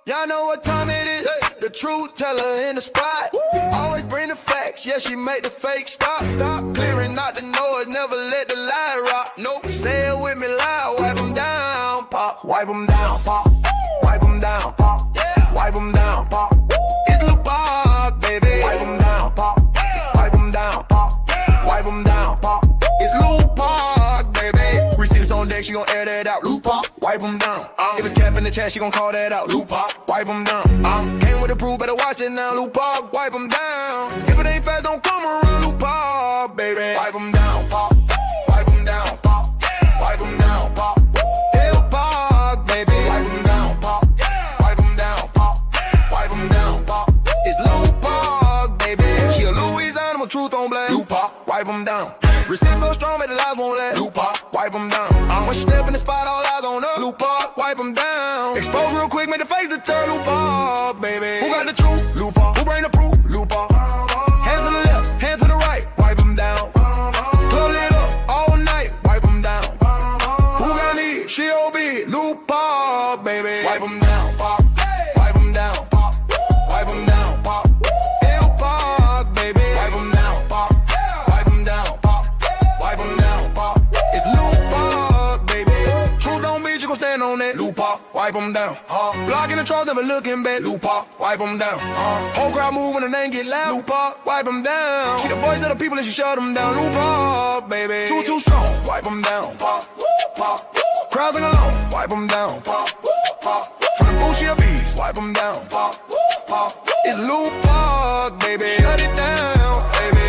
Y'all know what time it is. The truth teller in the spot. Always bring the facts. Yeah, she make the fake stop. Stop clearing out the noise. Never let the lie rock. Nope. Say it with me loud. Wipe them down, pop. Wipe them down, pop. Wipe them down, pop. Yeah. Wipe them down, pop. It's Lil Pop, baby. Wipe them down, pop. Wipe them down, pop. Wipe them down, pop. It's Lil Pop, baby. Receipts on deck, she gon' air that out. Lil Pop, wipe them down. If it's cap in the chat, she gon' call that out. Lil Pop, wipe them down. Came with the proof, better watch it now. Lil Pop, wipe them down. If it ain't fast, don't come around. Lil Pop, baby. Wipe them down, pop. Wipe them down, pop. Wipe them down, pop. Lil Pop, baby. Wipe them down, pop. Wipe them down, pop. Wipe them down, pop. It's Lil Pop, baby. She a Louisiana, my truth on black. Lil Pop, wipe them down. Receipt so strong, but the lies won't let. Lil Pop, wipe them down. When she step in the spot, all eyes on her. Lil Pop, wipe them down. Expose real quick, make the face deter. Lil Pop, baby. Who got the truth? Lil Pop. Who bring the proof? Lil Pop. Hands to the left, hands to the right, wipe them down. Club lit up all night, wipe them down. Who got need? She OB. Lil Pop, baby. Wipe them down, pop. Wipe them down, pop. Wipe them down, pop. Lil Pop, baby. Wipe them down, pop. Wipe them down, pop. Wipe them down, pop. It's Lil Pop, baby. Truth don't mean you gon' stand on that. Lil Pop, wipe them down. Blocking the trolls, never looking back. Lil Pop, wipe them down. Whole crowd move when the name get loud. Lil Pop, wipe them down. She the voice of the people and she shut them down. Lil Pop, baby. Truth too strong, wipe them down. Pop, pop. Crowds sing along, wipe them down. Pop, pop. From the booty of bees, wipe them down. Pop, pop. It's Lil Pop, baby. Shut it down, baby.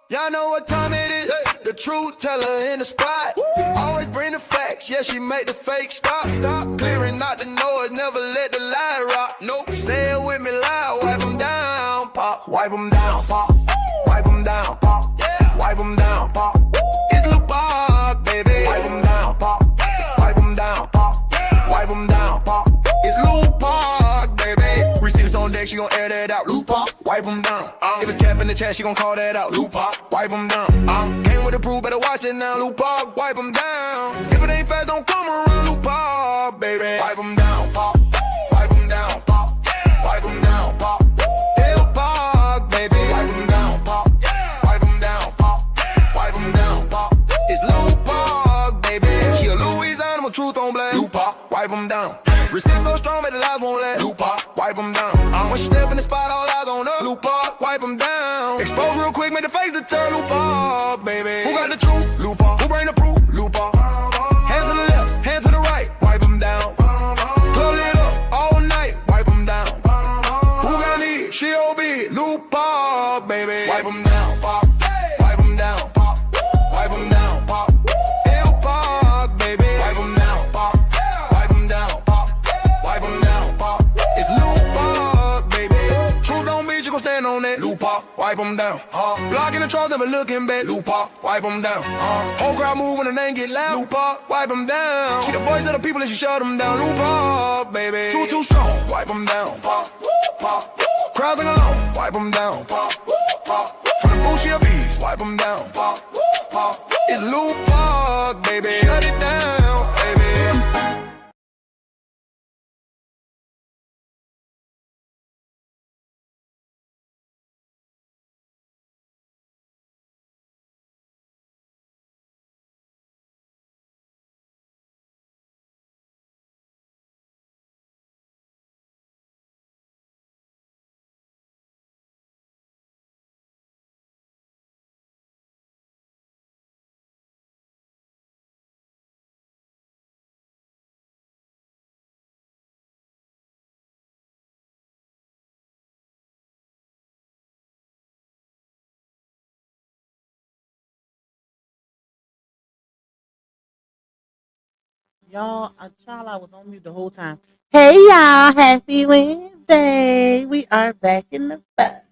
Y'all know what time it is. The truth teller in the spot. Always bring the facts. Yeah, she make the fake stop. Stop clearing out the noise. Never let the lie rock. Nope. Say it with me loud. Wipe them down, pop. Wipe them down, pop. Wipe them down, pop. Yeah. Wipe them down, pop. It's Lil Pop, baby. Wipe them down, pop. Wipe them down, pop. Wipe them down, pop. It's Lil Pop, baby. Receipts on deck, she gon' air that out. Lil Pop, wipe them down. If it's cap in the chat, she gon' call that out. Lil Pop, wipe them down. Came with the proof, better watch it now. Lil Pop, wipe them down. If it ain't fast, don't come around. Lil Pop, baby. Wipe them down, pop. Wipe them down, pop. Wipe them down, pop. Lil Pop, baby. Wipe them down, pop. Wipe them down, pop. Wipe them down, pop. It's Lil Pop, baby. She a Louisiana, my truth on black. Lil Pop, wipe them down. Receipt so strong, but the lies won't let. Lil Pop, wipe them down. When she step in the spot, all eyes on her. Lil Pop, wipe them down. Expose real quick, make the face deter. Lil Pop, baby. Who got the truth? Lil Pop. Who bring the proof? Lil Pop. Hands to the left, hands to the right, wipe them down. Club lit up all night, wipe them down. Who got need? She OB. Lil Pop, baby. Wipe them down, pop. Wipe them down, pop. Wipe them down, pop. Lil Pop, baby. Wipe them down, pop. Wipe them down, pop. Wipe them down, pop. It's Lil Pop, baby. Truth don't mean you gon' stand on that. Lil Pop, wipe them down. Blocking the trolls, never looking back. Lil Pop, wipe them down. Whole crowd move when the name get loud. Lil Pop, wipe them down. She the voice of the people and she shut them down. Lil Pop, baby. Truth too strong, wipe them down. Pop, pop. Crowds sing along, wipe them down. Pop, pop. From the booty of bees, wipe them down. Pop, pop. It's Lil Pop, baby. Shut it down, baby. Y'all, child, I was on mute the whole time. Hey, y'all, happy Wednesday. We are back in the boat.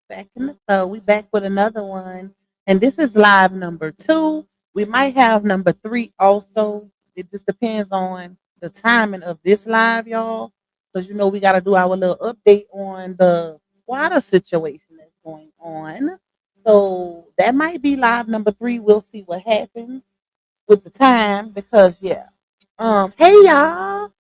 Back in the boat. We back with another one. And this is live number 2. We might have number 3 also. It just depends on the timing of this live, y'all. Because, you know, we got to do our little update on the squatter situation that's going on. So that might be live number 3. We'll see what happens with the time because yeah. Hey y'all.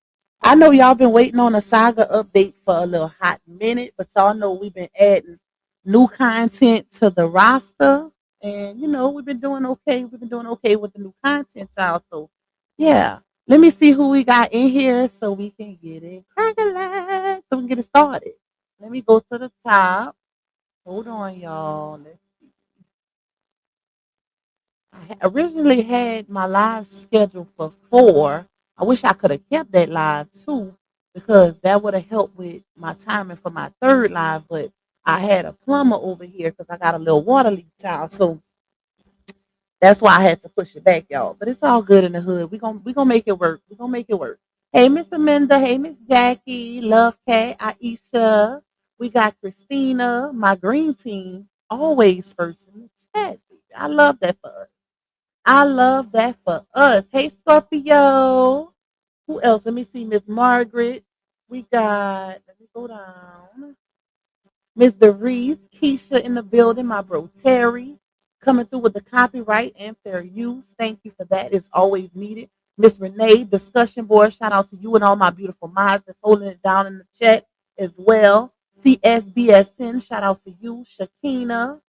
I know y'all been waiting on a saga update for a little hot minute, but y'all know we've been adding new content to the roster. And you know, we've been doing okay. We've been doing okay with the new content, y'all. So yeah. Let me see who we got in here so we can get it cracking, so we can get it started. Let me go to the top. Hold on, y'all. Originally had my live scheduled for 4. I wish I could have kept that live too, because that would have helped with my timing for my third live. But I had a plumber over here because I got a little water leak, child. So that's why I had to push it back, y'all. But it's all good in the hood. We gonna make it work. We gonna make it work. Hey, Miss Amanda. Hey, Miss Jackie. Love Cat. Aisha. We got Christina. My green team always first in the chat. I love that for us. I love that for us. Hey, Scorpio. Who else? Let me see. Miss Margaret. We got. Let me go down. Miss DeReese, Keisha in the building, my bro Terry, coming through with the copyright and fair use. Thank you for that. It's always needed. Miss Renee, discussion board, shout out to you and all my beautiful mods that's holding it down in the chat as well. CSBSN, shout out to you. Shakina,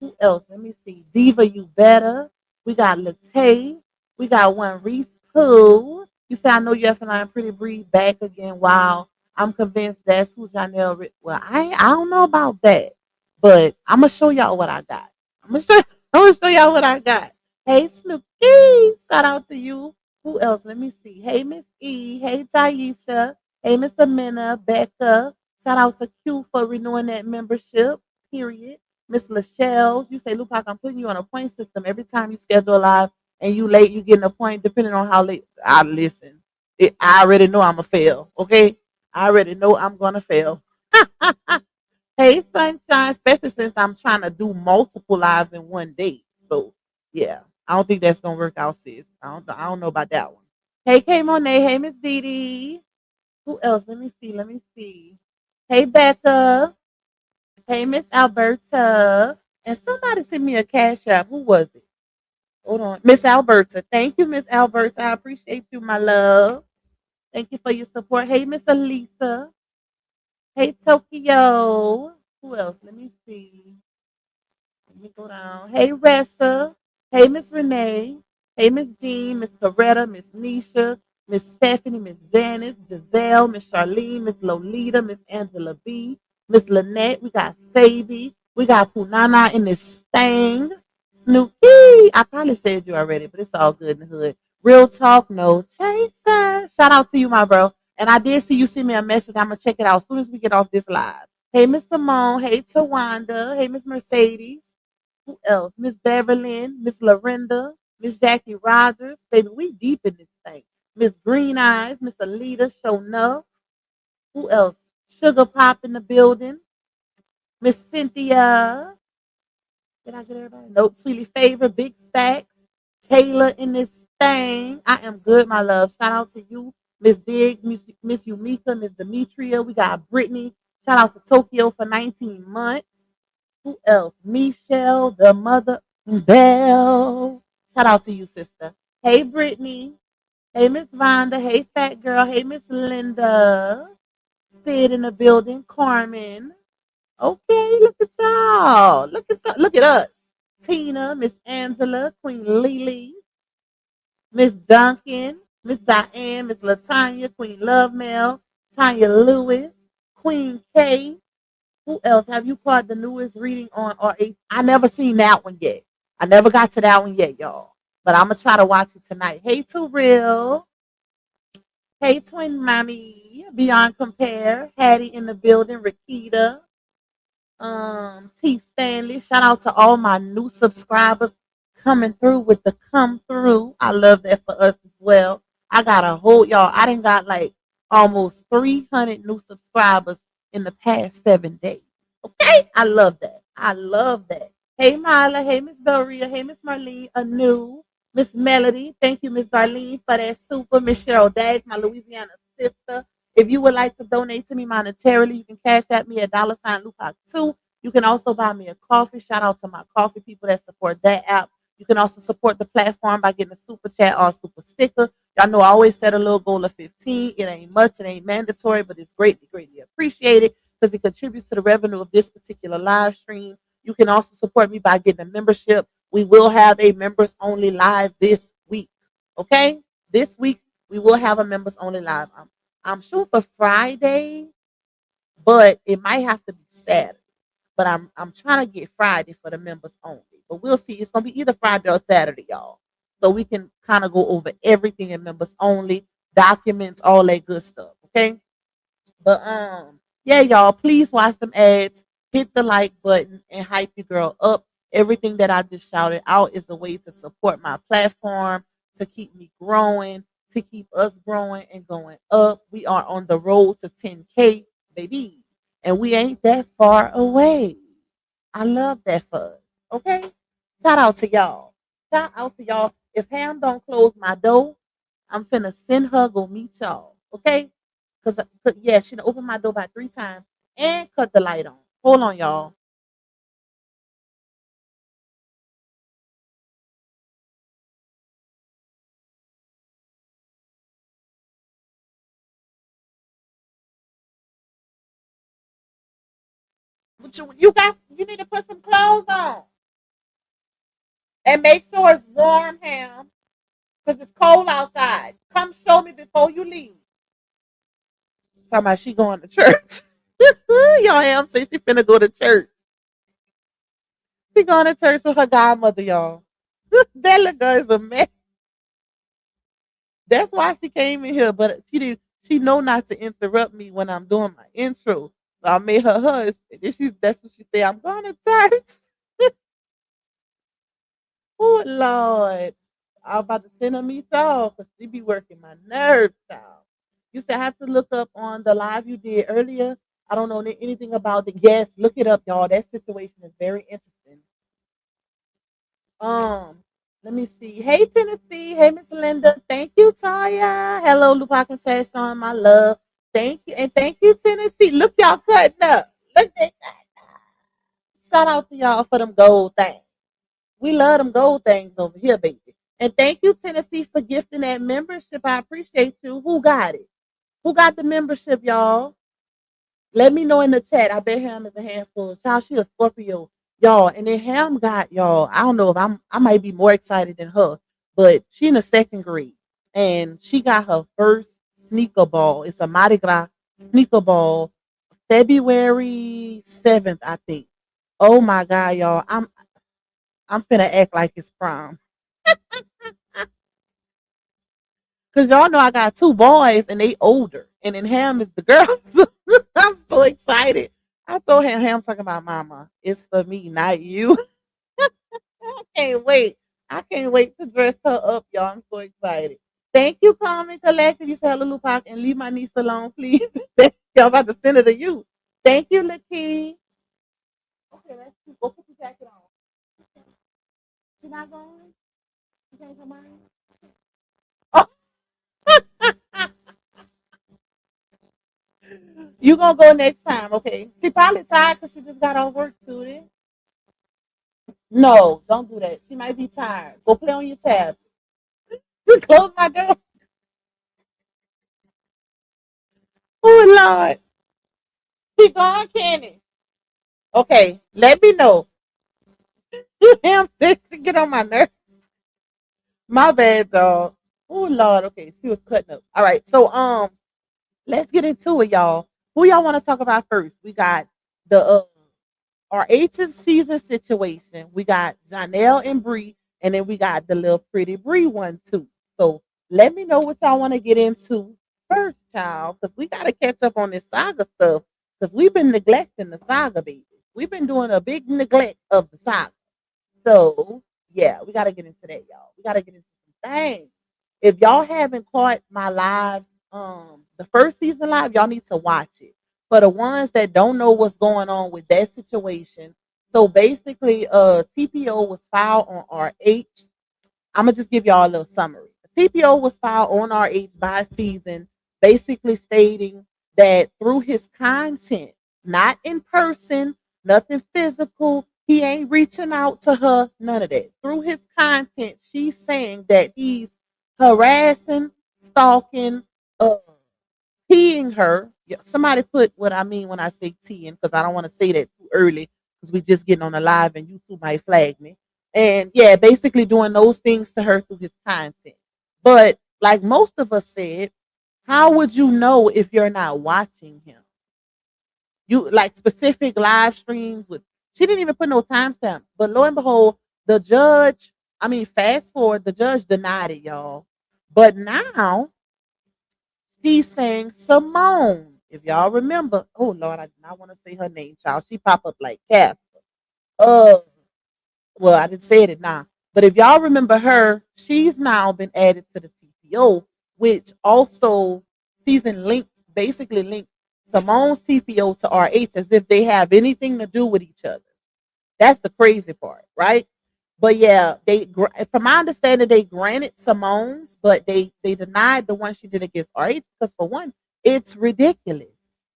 who else? Let me see. Diva, you better. We got Latay. We got one Reese Pooh. You say I know you're feeling pretty breed back again. Wow. I'm convinced that's who Johnell. Well, I don't know about that, but I'm gonna show y'all what I got. I'm gonna show y'all what I got. Hey Snooky, shout out to you. Who else? Let me see. Hey Miss E. Hey Taisha. Hey Mr. Minna, Becca. Shout out to Q for renewing that membership. Period. Miss Lachelle, you say, Lupac, I'm putting you on a point system. Every time you schedule a live and you late, you getting a point, depending on how late. I listen. I already know I'm a fail. Okay, I already know I'm gonna fail. Hey, sunshine, especially since I'm trying to do multiple lives in one day. So yeah, I don't think that's gonna work out, sis. I don't know about that one. Hey, K Monet. Hey, Miss Dee Dee. Who else? Let me see. Let me see. Hey, Becca. Hey, Miss Alberta. And somebody sent me a cash app. Who was it? Hold on. Miss Alberta. Thank you, Miss Alberta. I appreciate you, my love. Thank you for your support. Hey, Miss Elisa. Hey, Tokyo. Who else? Let me see. Let me go down. Hey, Ressa. Hey, Miss Renee. Hey, Miss Jean, Miss Coretta, Miss Nisha, Miss Stephanie, Miss Janice, Giselle, Miss Charlene, Miss Lolita, Miss Angela B, Miss Lynette. We got Savy. We got Punana in this thing. Snooky. I probably said you already, but it's all good in the hood. Real talk, no chaser. Shout out to you, my bro. And I did see you send me a message. I'm gonna check it out as soon as we get off this live. Hey, Miss Simone. Hey, Tawanda. Hey, Miss Mercedes. Who else? Miss Beverly, Miss Lorinda, Miss Jackie Rogers. Baby, we deep in this thing. Miss Green Eyes, Miss Alita, Show Enough. Who else? Sugar Pop in the building. Miss Cynthia. Did I get everybody? Nope. Sweetie Favor, Big Stacks. Kayla in this thing. I am good, my love. Shout out to you. Miss Diggs, Miss Yumika, Miss Demetria. We got Brittany. Shout out to Tokyo for 19 months. Who else? Michelle, the mother Belle. Shout out to you, sister. Hey, Brittany. Hey, Miss Vonda. Hey, Fat Girl. Hey, Miss Linda. Sid in the building. Carmen. Okay, look at y'all. Look at us. Tina, Miss Angela, Queen Lily, Miss Duncan, Miss Diane, Miss Latanya, Queen Love Mel, Tanya Lewis, Queen K, who else? Have you caught the newest reading on RH? I never seen that one yet. I never got to that one yet, y'all. But I'm gonna try to watch it tonight. Hey, Too Real. Hey, Twin Mommy. Beyond Compare. Hattie in the building. Rakita. T Stanley. Shout out to all my new subscribers coming through with the come through. I love that for us as well. I got a whole y'all. I done got like almost 300 new subscribers in the past 7 days. Okay, I love that. I love that. Hey Marla, hey Miss Doria, hey Miss Marlene, Anu, Miss Melody. Thank you, Miss Darlene, for that super. Miss Cheryl Dags, my Louisiana sister. If you would like to donate to me monetarily, you can cash at me at $Lupac2. You can also buy me a coffee. Shout out to my coffee people that support that app. You can also support the platform by getting a super chat or a super sticker. Y'all know I always set a little goal of 15. It ain't much, it ain't mandatory, but it's greatly, greatly appreciated because it contributes to the revenue of this particular live stream. You can also support me by getting a membership. We will have a members only live this week. Okay? This week we will have a members only live. I'm shooting for Friday, but it might have to be Saturday. But I'm trying to get Friday for the members only. But we'll see. It's gonna be either Friday or Saturday, y'all. So we can kind of go over everything in members only, documents, all that good stuff. Okay. But yeah, y'all, please watch them ads, hit the like button, and hype your girl up. Everything that I just shouted out is a way to support my platform, to keep me growing, to keep us growing and going up. We are on the road to 10K, baby. And we ain't that far away. I love that for us. Okay? Shout out to y'all. Shout out to y'all. If Ham don't close my door, I'm finna send her go meet y'all. Okay? Cause yeah, she done opened my door about 3 times and cut the light on. Hold on, y'all. But you guys, you need to put some clothes on and make sure it's warm, Ham, because it's cold outside. Come show me before you leave. Talking about she going to church. Y'all, Ham say she finna go to church. She going to church with her godmother, y'all. That little girl is a mess. That's why she came in here, but she did. She know not to interrupt me when I'm doing my intro. So I made her hush. And then that's what she said. I'm going to church. Oh Lord, I'm about to send her me y'all because she be working my nerves out. You said I have to look up on the live you did earlier. I don't know anything about it. Yes, look it up, y'all. That situation is very interesting. Um, Let me see. Hey Tennessee. Hey Miss Linda. Thank you, Taya. Hello, Lupac and Sashawn, my love. Thank you. And thank you, Tennessee. Look, y'all cutting up. Look at that. Shout out to y'all for them gold things. We love them gold things over here, baby. And thank you, Tennessee, for gifting that membership. I appreciate you. Who got it? Who got the membership, y'all? Let me know in the chat. I bet Ham is a handful. Child, she a Scorpio, y'all. And then Ham got y'all. I don't know if I might be more excited than her, but she in the second grade and she got her first sneaker ball. It's a Mardi Gras sneaker ball, February 7th, I think. Oh my God, y'all! I'm finna act like it's prom. Cause y'all know I got 2 boys and they older, and then Ham is the girl. I'm so excited. I told Ham talking about mama. It's for me, not you. I can't wait. I can't wait to dress her up, y'all. I'm so excited. Thank you, Carmen Collective. You said Lulu Park and leave my niece alone, please. Y'all about to send it to you. Thank you, Lakeem. Okay, let's see. Go put your jacket on. You're not going? You can't come on? Oh, you gonna go next time, okay? She probably tired because she just got off work too. No, don't do that. She might be tired. Go play on your tab. Close my door. Oh Lord. She gone, Kenny. Okay, let me know. I'm sick to get on my nerves. My bad, dog. Oh Lord. Okay, she was cutting up. All right, so let's get into it, y'all. Who y'all want to talk about first? We got the our 18th season situation. We got Johnell and Bree, and then we got the little pretty Bree one too. So let me know what y'all want to get into first, child, because we got to catch up on this saga stuff because we've been neglecting the saga, baby. We've been doing a big neglect of the saga. So yeah, we got to get into that, y'all. We got to get into some things. If y'all haven't caught my live, the first season live, y'all need to watch it for the ones that don't know what's going on with that situation. So basically, TPO was filed on RH. I'm gonna just give y'all a little summary. The TPO was filed on RH by Season, basically stating that through his content, not in person, nothing physical, He ain't reaching out to her, none of that. Through his content, she's saying that he's harassing, stalking, uh, teeing her. Yeah, somebody put what I mean when I say teeing, because I don't want to say that too early because we just getting on the live and YouTube might flag me. And yeah, basically doing those things to her through his content. But like most of us said, how would you know if you're not watching him? You like specific live streams with she didn't even put no timestamps. But lo and behold, the judge, I mean, fast forward, the judge denied it, y'all. But now she's saying Simone. If y'all remember, oh Lord, I do not want to say her name, child. She pop up like Casper. Uh, well, I didn't say it now. But if y'all remember her, she's now been added to the TPO, which also season links basically linked Simone's TPO to RH as if they have anything to do with each other. That's the crazy part, right? But yeah, from my understanding, they granted Simone's, but they denied the one she did against RH because for one, it's ridiculous.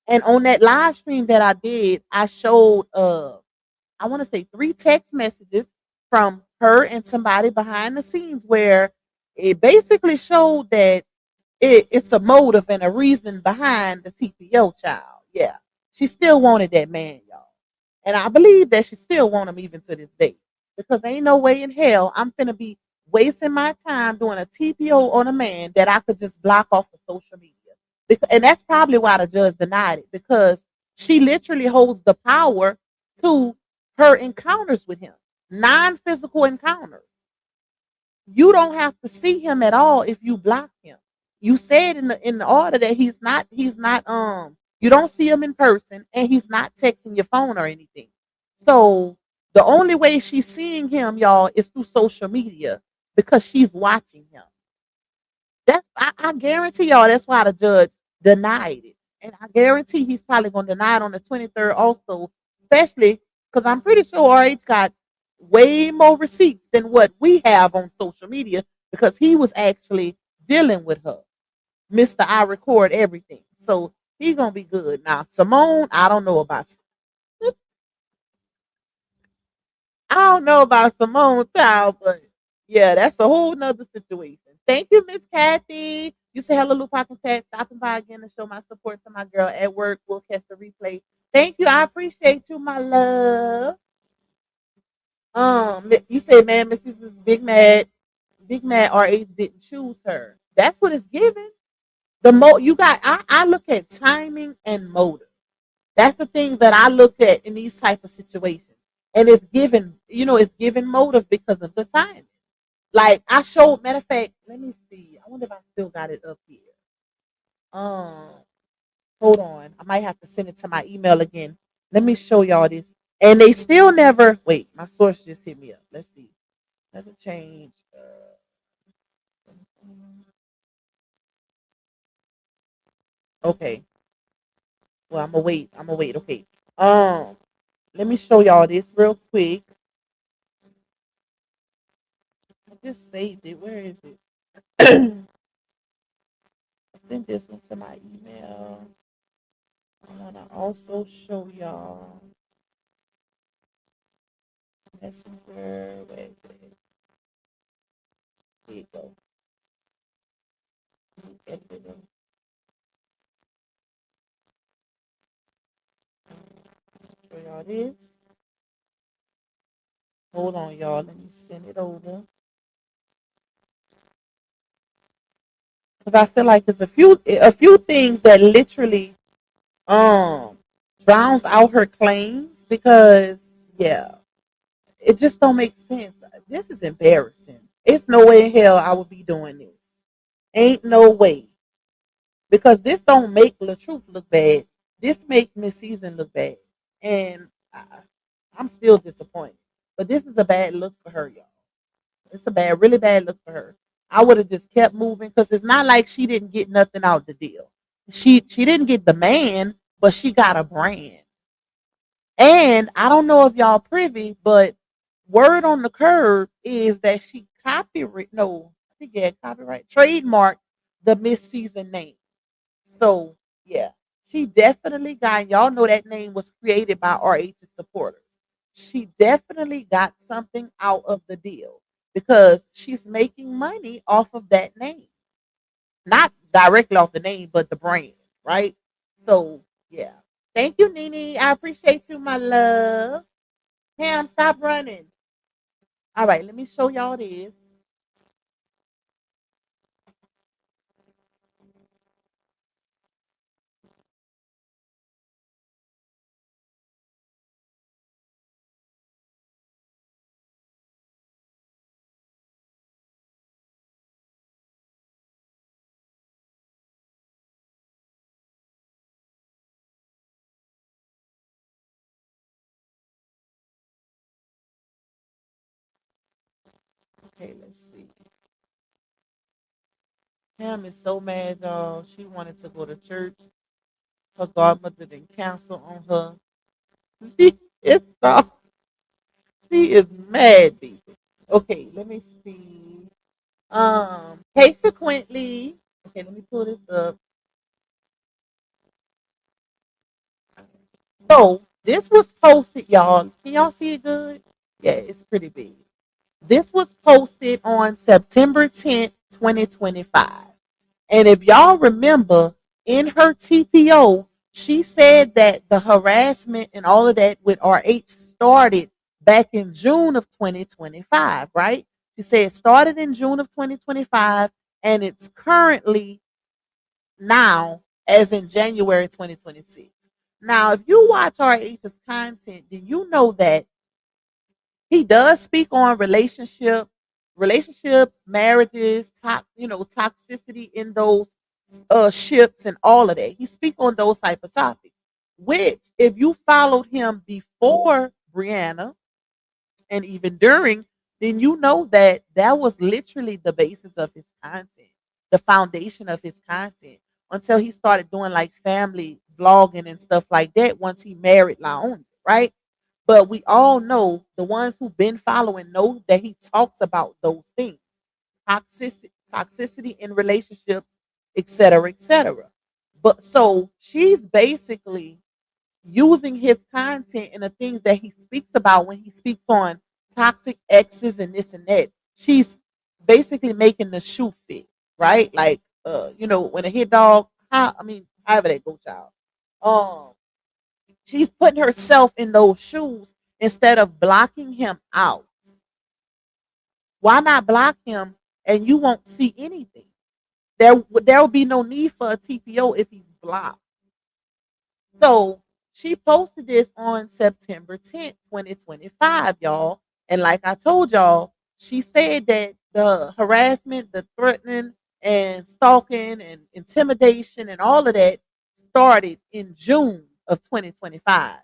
And on that live stream that I did, I showed I want to say three text messages from her and somebody behind the scenes where it basically showed that it's a motive and a reason behind the TPO child. Yeah. She still wanted that man, y'all. And I believe that she still want him even to this day. Because ain't no way in hell I'm finna be wasting my time doing a TPO on a man that I could just block off of social media. And that's probably why the judge denied it. Because she literally holds the power to her encounters with him. Non-physical encounters. You don't have to see him at all if you block him. You said in the order that he's not you don't see him in person and he's not texting your phone or anything. So the only way she's seeing him, y'all, is through social media because she's watching him. I guarantee y'all that's why the judge denied it. And I guarantee he's probably gonna deny it on the 23rd also, especially because I'm pretty sure RH got way more receipts than what we have on social media because he was actually dealing with her. Mr. I record everything. So he's gonna be good. Now, Simone, I don't know about I don't know about Simone child, but yeah, that's a whole nother situation. Thank you, Miss Kathy. You say hello, Lupac and Tat, stopping by again to show my support to my girl at work. We'll catch the replay. Thank you. I appreciate you, my love. You say, man, Mrs. is big mad. Big mad RH didn't choose her. That's what it's given. You got I look at timing and motive. That's the things that I look at in these type of situations. And it's given, it's given motive because of the timing. Like I showed, matter of fact, let me see. I wonder if I still got it up here. Um, hold on. I might have to send it to my email again. Let me show y'all this. And they still never wait, my source just hit me up. Let's see. Never change. Okay. Well, I'm gonna wait. I'm gonna wait. Okay. Um, Let me show y'all this real quick. I just saved it. Where is it? I sent this one to my email. I want to also show y'all messenger. Where is it? Here you go. Show y'all this. Hold on, y'all. Let me send it over. Because I feel like there's a few things that literally um drowns out her claims because yeah, it just don't make sense. This is embarrassing. It's no way in hell I would be doing this. Ain't no way. Because this don't make LaTruth look bad. This make Miss Season look bad. And I'm still disappointed. But this is a bad look for her, y'all. It's a really bad look for her. I would have just kept moving because it's not like she didn't get nothing out the deal. She didn't get the man, but she got a brand. And I don't know if y'all privy, but word on the curb is that she copyright no, I think yeah, copyright trademark the Miss Season name. So yeah, she definitely got y'all know that name was created by RH's supporters. she definitely got something out of the deal because she's making money off of that name. Not directly off the name, but the brand, right? So, yeah. Thank you, Nene. I appreciate you, my love. Pam, stop running. All right, let me show y'all this. Okay, let's see. Pam is so mad, y'all. She wanted to go to church. Her godmother didn't cancel on her. She is so she is mad, people. Okay, let me see. Hey frequently. Okay, let me pull this up. So this was posted, y'all. Can y'all see it good? Yeah, it's pretty big. This was posted on September 10th, 2025. And if y'all remember, in her TPO, she said that the harassment and all of that with RH started back in June of 2025, right? She said it started in June of 2025 and it's currently now as in January 2026. Now, if you watch RH's content, then you know that he does speak on relationships, marriages, toxicity in those ships and all of that. He speak on those type of topics. Which, if you followed him before Brianna and even during, then you know that that was literally the basis of his content, the foundation of his content, until he started doing like family vlogging and stuff like that once he married Laomi, right? But we all know the ones who've been following know that he talks about those things, toxicity in relationships, etc., etc. But so she's basically using his content and the things that he speaks about when he speaks on toxic exes and this and that. She's basically making the shoe fit, right? Like, when a hit dog, however that go, child. Um, she's putting herself in those shoes instead of blocking him out. Why not block him and you won't see anything? There will be no need for a TPO if he's blocked. So she posted this on September 10th, 2025, y'all. And like I told y'all, she said that the harassment, the threatening, and stalking and intimidation and all of that started in June of 2025,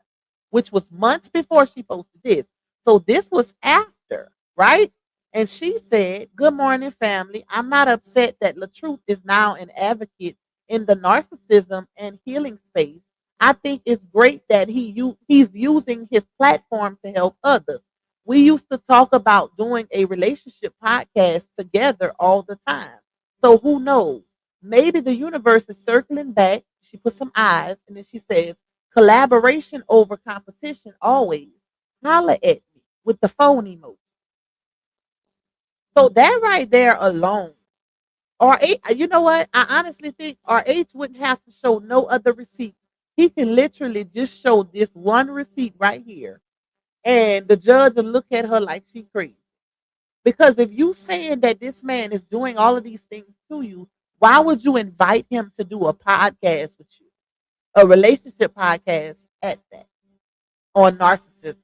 which was months before she posted this. So this was after, right? And she said, "Good morning, family. I'm not upset that LaTruth is now an advocate in the narcissism and healing space. I think it's great that he's using his platform to help others. We used to talk about doing a relationship podcast together all the time. So who knows? Maybe the universe is circling back." She put some eyes and then she says, "Collaboration over competition always. Holla at me," with the phone emoji. So that right there alone, RH, you know what? I honestly think RH wouldn't have to show no other receipts. He can literally just show this one receipt right here, and the judge will look at her like she crazy. Because if you saying that this man is doing all of these things to you, why would you invite him to do a podcast with you, a relationship podcast at that, on narcissism?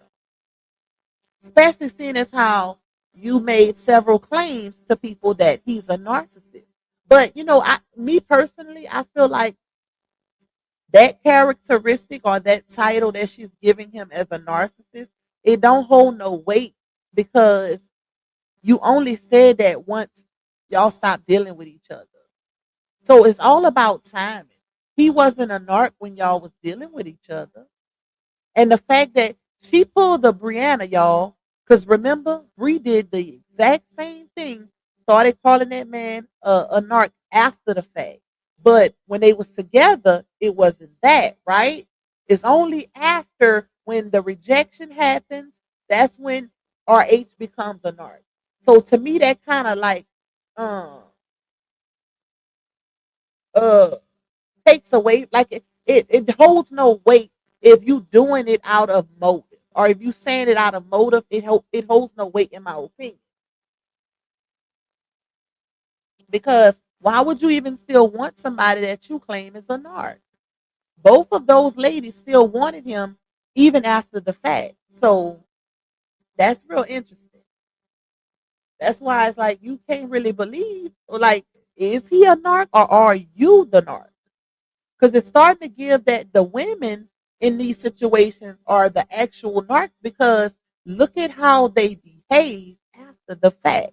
Especially seeing as how you made several claims to people that he's a narcissist. But me personally, I feel like that characteristic or that title that she's giving him as a narcissist, it don't hold no weight because you only said that once y'all stopped dealing with each other. So it's all about timing. He wasn't a narc when y'all was dealing with each other. And the fact that she pulled the Brianna, y'all, because remember, Bree did the exact same thing, started calling that man a narc after the fact. But when they was together, it wasn't that, right? It's only after when the rejection happens, that's when RH becomes a narc. So to me, that kind of like um uh takes away, like it holds no weight if you doing it out of motive, or if you saying it out of motive, it holds no weight in my opinion. Because why would you even still want somebody that you claim is a narc? Both of those ladies still wanted him even after the fact. So that's real interesting. That's why it's like you can't really believe, or like, is he a narc or are you the narc? Because it's starting to give that the women in these situations are the actual narcs, because look at how they behave after the fact.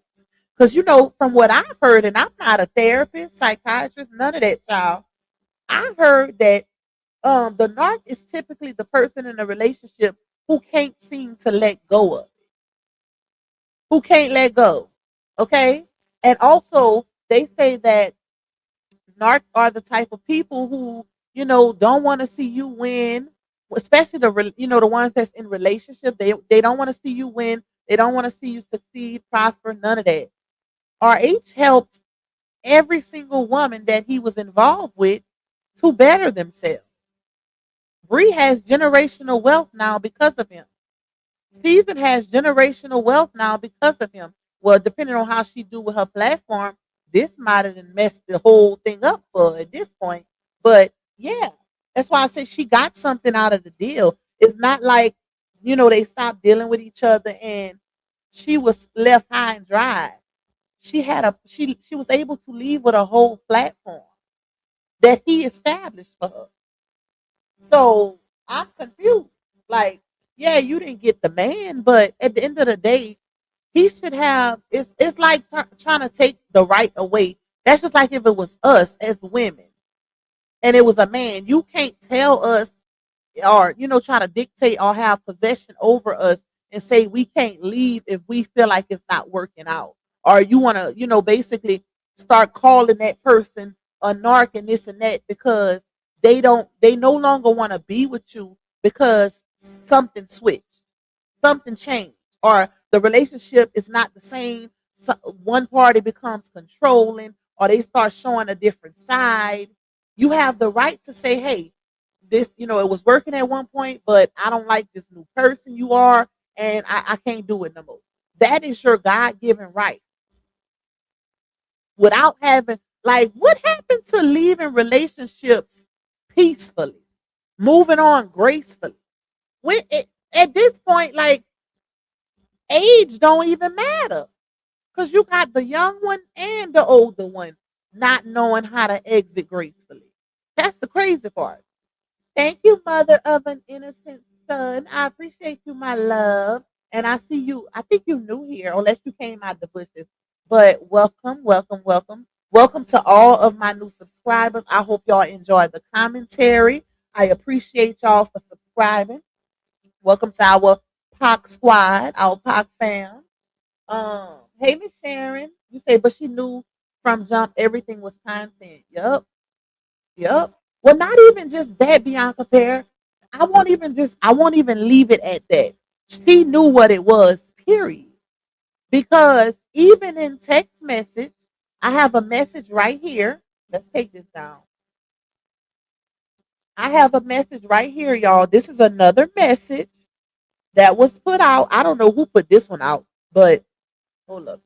Because, from what I've heard, and I'm not a therapist, psychiatrist, none of that, child. I heard that the narc is typically the person in a relationship who can't seem to let go of it, who can't let go. Okay? And also, they say that narcs are the type of people who, don't want to see you win, especially the ones that's in relationship. They don't want to see you win. They don't want to see you succeed, prosper, none of that. RH helped every single woman that he was involved with to better themselves. Bree has generational wealth now because of him. Season has generational wealth now because of him. Well, depending on how she do with her platform, this might have messed the whole thing up for her at this point. But yeah, that's why I say she got something out of the deal. It's not like, they stopped dealing with each other and she was left high and dry. She was able to leave with a whole platform that he established for her. So I'm confused. Like, yeah, you didn't get the man, but at the end of the day, he should have. It's like trying to take the right away. That's just like if it was us as women and it was a man. You can't tell us, or try to dictate or have possession over us and say we can't leave if we feel like it's not working out, or you want to basically start calling that person a narc and this and that, because they no longer want to be with you because something switched, something changed, or the relationship is not the same. So one party becomes controlling, or they start showing a different side. You have the right to say, hey, this, it was working at one point, but I don't like this new person you are, and I can't do it no more. That is your God given right. Without having, like, what happened to leaving relationships peacefully, moving on gracefully? At this point, like, age don't even matter, because you got the young one and the older one not knowing how to exit gracefully. That's the crazy part. Thank you, mother of an innocent son. I appreciate you, my love. And I see you. I think you're new here, unless you came out the bushes. But welcome, welcome, welcome. Welcome to all of my new subscribers. I hope y'all enjoy the commentary. I appreciate y'all for subscribing. Welcome to our POC squad, our POC fam. Hey, Miss Sharon. You say, but she knew from jump everything was content. Yup. Yep. Well, not even just that, Bianca Pear. I won't even leave it at that. She knew what it was, period. Because even in text message, I have a message right here. Let's take this down. I have a message right here, y'all. This is another message that was put out. I don't know who put this one out, but hold up.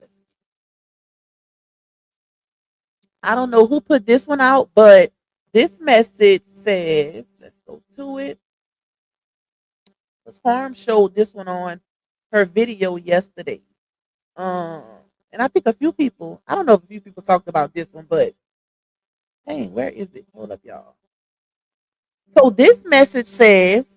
I don't know who put this one out, but this message says, let's go to it. Because Harm showed this one on her video yesterday. Um, and I think a few people, I don't know if a few people talked about this one, but dang, where is it? Hold up, y'all. So this message says,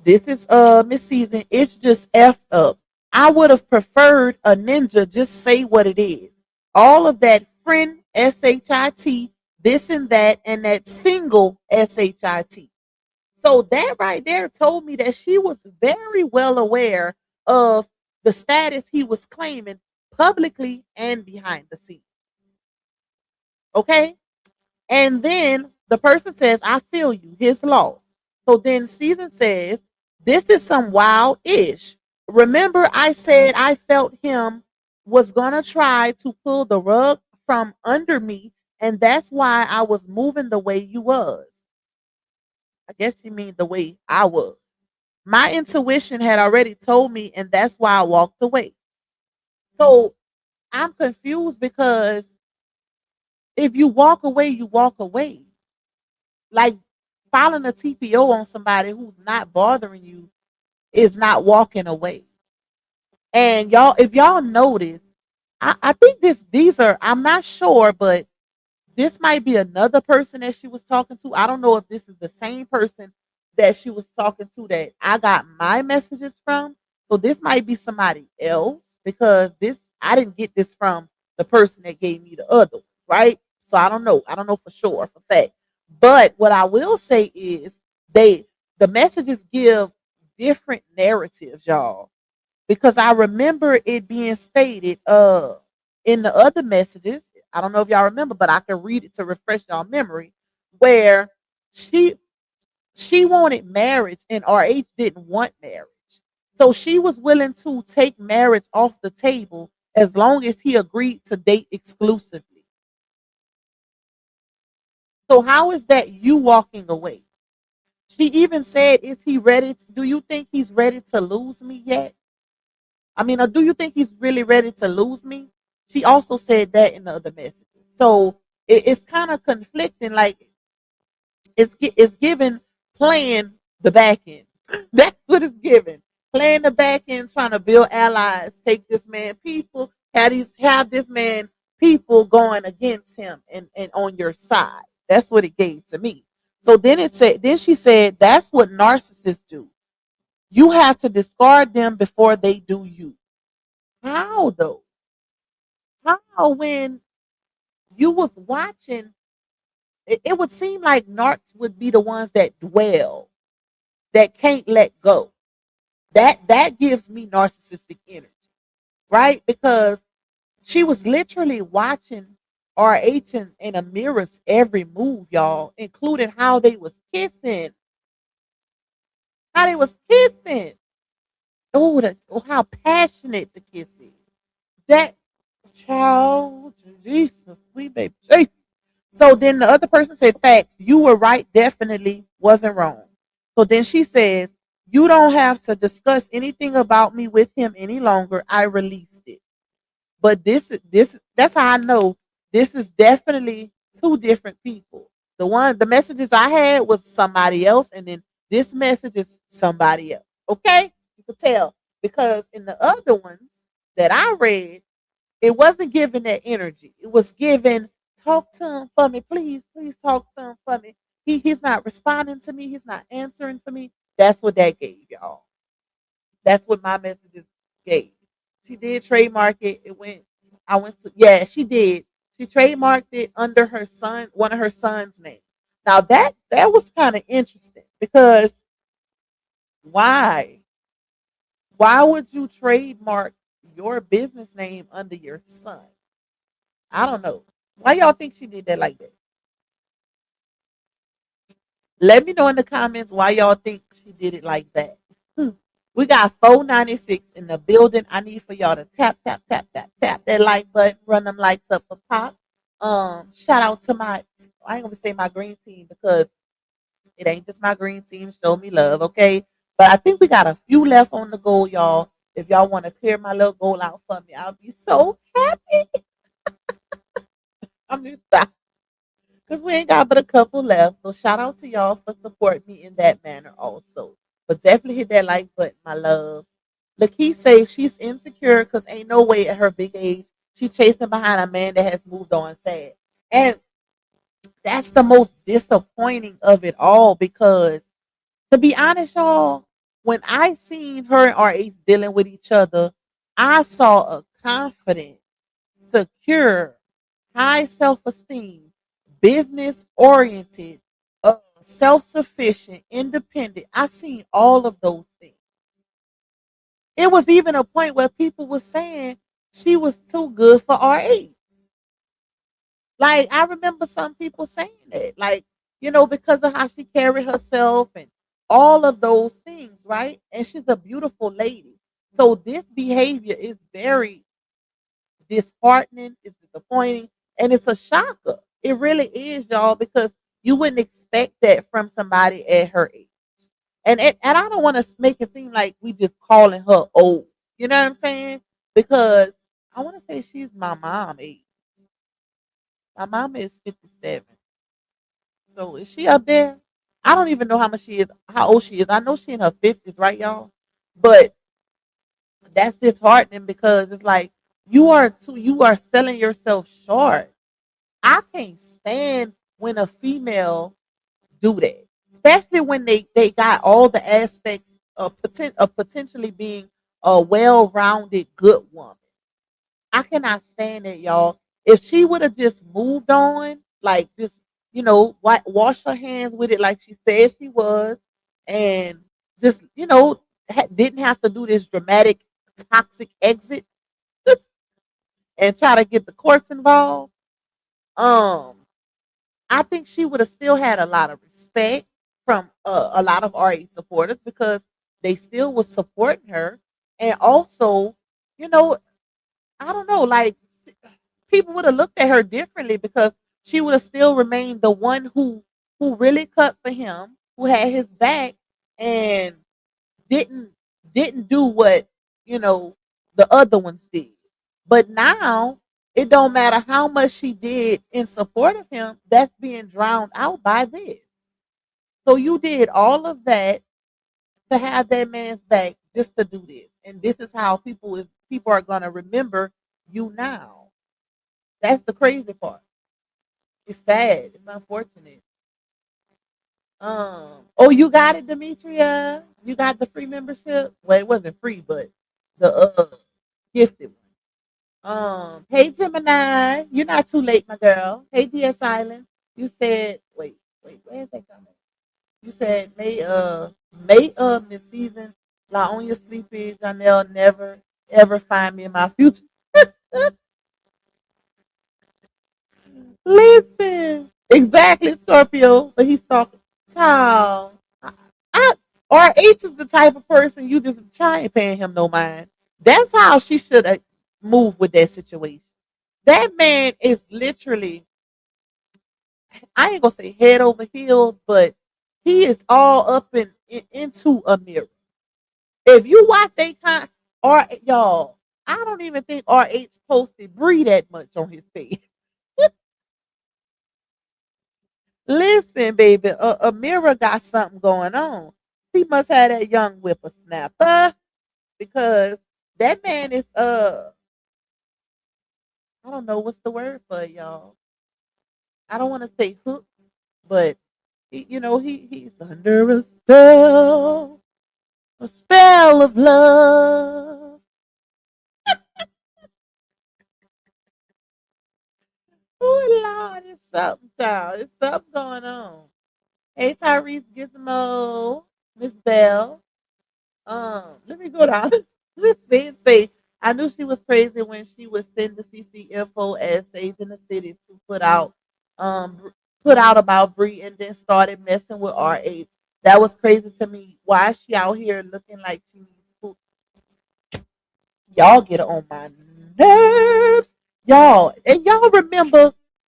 this is Miss Season, it's just effed up. I would have preferred a ninja just say what it is. All of that friend SHIT, this and that single SHIT. So that right there told me that she was very well aware of the status he was claiming publicly and behind the scenes. Okay? And then the person says, I feel you, his loss. So then Season says, This is some wild ish. Remember, I said I felt him was gonna try to pull the rug from under me, and that's why I was moving the way you was. I guess you mean the way I was. My intuition had already told me, and that's why I walked away. So I'm confused because if you walk away, you walk away. Like filing a TPO on somebody who's not bothering you is not walking away. And y'all, if y'all notice, I think these are, I'm not sure, but this might be another person that she was talking to. I don't know if this is the same person that she was talking to that I got my messages from. So this might be somebody else because this I didn't get this from the person that gave me the other one, right? So I don't know. I don't know for sure, for fact. But what I will say is the messages give different narratives, y'all. Because I remember it being stated in the other messages. I don't know if y'all remember, but I can read it to refresh y'all memory, where she she wanted marriage and RH didn't want marriage. So she was willing to take marriage off the table as long as he agreed to date exclusively. So how is that you walking away? She even said, is he ready? Do you think he's ready to lose me yet? I mean, or do you think he's really ready to lose me? She also said that in the other messages. So it's kind of conflicting. Like it's given playing the back end. That's what it's given. Playing the back end, trying to build allies, take this man people, have this man people going against him and on your side. That's what it gave to me. So then she said, that's what narcissists do. You have to discard them before they do you. How though? How when you was watching, it would seem like narcs would be the ones that dwell, that can't let go. That gives me narcissistic energy, right? Because she was literally watching RH and Amira's every move, y'all, including how they was kissing, how they was kissing. How passionate the kiss is. That child, Jesus, sweet baby, Jesus. So then the other person said, facts, you were right, definitely wasn't wrong. So then she says, you don't have to discuss anything about me with him any longer. I released it. But this that's how I know this is definitely two different people. The messages I had was somebody else, and then this message is somebody else. Okay? You could tell. Because in the other ones that I read, it wasn't giving that energy. It was giving, talk to him for me, please, please talk to him for me. He's not responding to me. He's not answering for me. That's what that gave, y'all. That's what my messages gave. She did trademark it. It went. I went to. Yeah, she did. She trademarked it under her son, one of her son's name. Now that was kind of interesting because why? Why would you trademark your business name under your son? I don't know. Why y'all think she did that like that? Let me know in the comments why y'all think she did it like that. We got 496 in the building. I need for y'all to tap, tap, tap, tap, tap that like button, run them likes up for pop. Shout out to I ain't gonna say my green team because it ain't just my green team. Show me love, okay? But I think we got a few left on the goal, y'all. If y'all want to clear my little goal out for me, I'll be so happy. I'm just because we ain't got but a couple left. So shout out to y'all for supporting me in that manner also. But definitely hit that like button, my love. Lakeith say she's insecure because ain't no way at her big age she chasing behind a man that has moved on sad. And that's the most disappointing of it all because to be honest, y'all, when I seen her and RH dealing with each other, I saw a confident, secure, high self esteem, business oriented, self sufficient, independent. I seen all of those things. It was even a point where people were saying she was too good for RH. Like I remember some people saying that, like because of how she carried herself and all of those things, right? And she's a beautiful lady. So this behavior is very disheartening, it's disappointing, and it's a shocker. It really is, y'all, because you wouldn't expect that from somebody at her age. And I don't want to make it seem like we just calling her old. You know what I'm saying? Because I want to say she's my mom age. My mom is 57. So is she up there? I don't even know how much she is, how old she is. I know she in her 50s, right, y'all? But that's disheartening because it's like you are selling yourself short. I can't stand when a female do that, especially when they got all the aspects of potentially being a well-rounded good woman. I cannot stand it, y'all. If she would have just moved on, like just wash her hands with it, like she said she was, and just didn't have to do this dramatic toxic exit and try to get the courts involved. Um, I think she would have still had a lot of respect from a lot of RA supporters because they still was supporting her, and also, you know, I don't know, like people would have looked at her differently because she would have still remained the one who really cut for him, who had his back, and didn't didn't do what you know the other ones did. But now it don't matter how much she did in support of him, that's being drowned out by this. So you did all of that to have that man's back just to do this. And this is how people are gonna remember you now. That's the crazy part. It's sad. It's unfortunate. Oh, you got it, Demetria. You got the free membership. Well, it wasn't free, but the gifted one. Hey Gemini, you're not too late, my girl. Hey DS Island. You said wait, where is that coming? You said May of this season, lie on your sleepy, Johnell never ever find me in my future. Listen, exactly, Scorpio, but he's talking. Child, I RH is the type of person you just try ain't paying him no mind. That's how she should have moved with that situation. That man is literally, I ain't gonna say head over heels, but he is all up into a mirror. If you watch they or y'all, I don't even think RH posted Bree that much on his page. Listen, baby, Amira got something going on. She must have that young whippersnapper because that man is I don't know what's the word for it, y'all. I don't want to say hooked, but he's under a spell of love. Oh Lord, it's something, child. It's something going on. Hey Tyrese Gizmo, Miss Bell. Let me go down. Let's see and say. I knew she was crazy when she would send the CC info as Sage in the City to put out about Bree and then started messing with RH. That was crazy to me. Why is she out here looking like she needs food? Y'all get on my nerves. Y'all, and y'all remember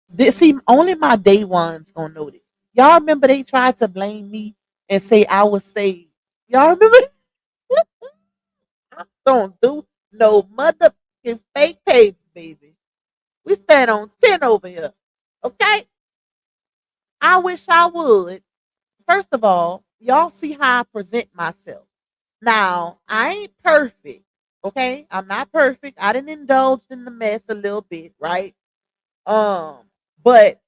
this, see, only my day ones gonna know this. Y'all remember they tried to blame me and say I was saved. Y'all remember? I don't do no motherfucking fake page, baby. We stand on 10 over here. Okay? I wish I would. First of all, y'all see how I present myself. Now, I ain't perfect. Okay? I'm not perfect. I didn't indulge in the mess a little bit, right? Um, but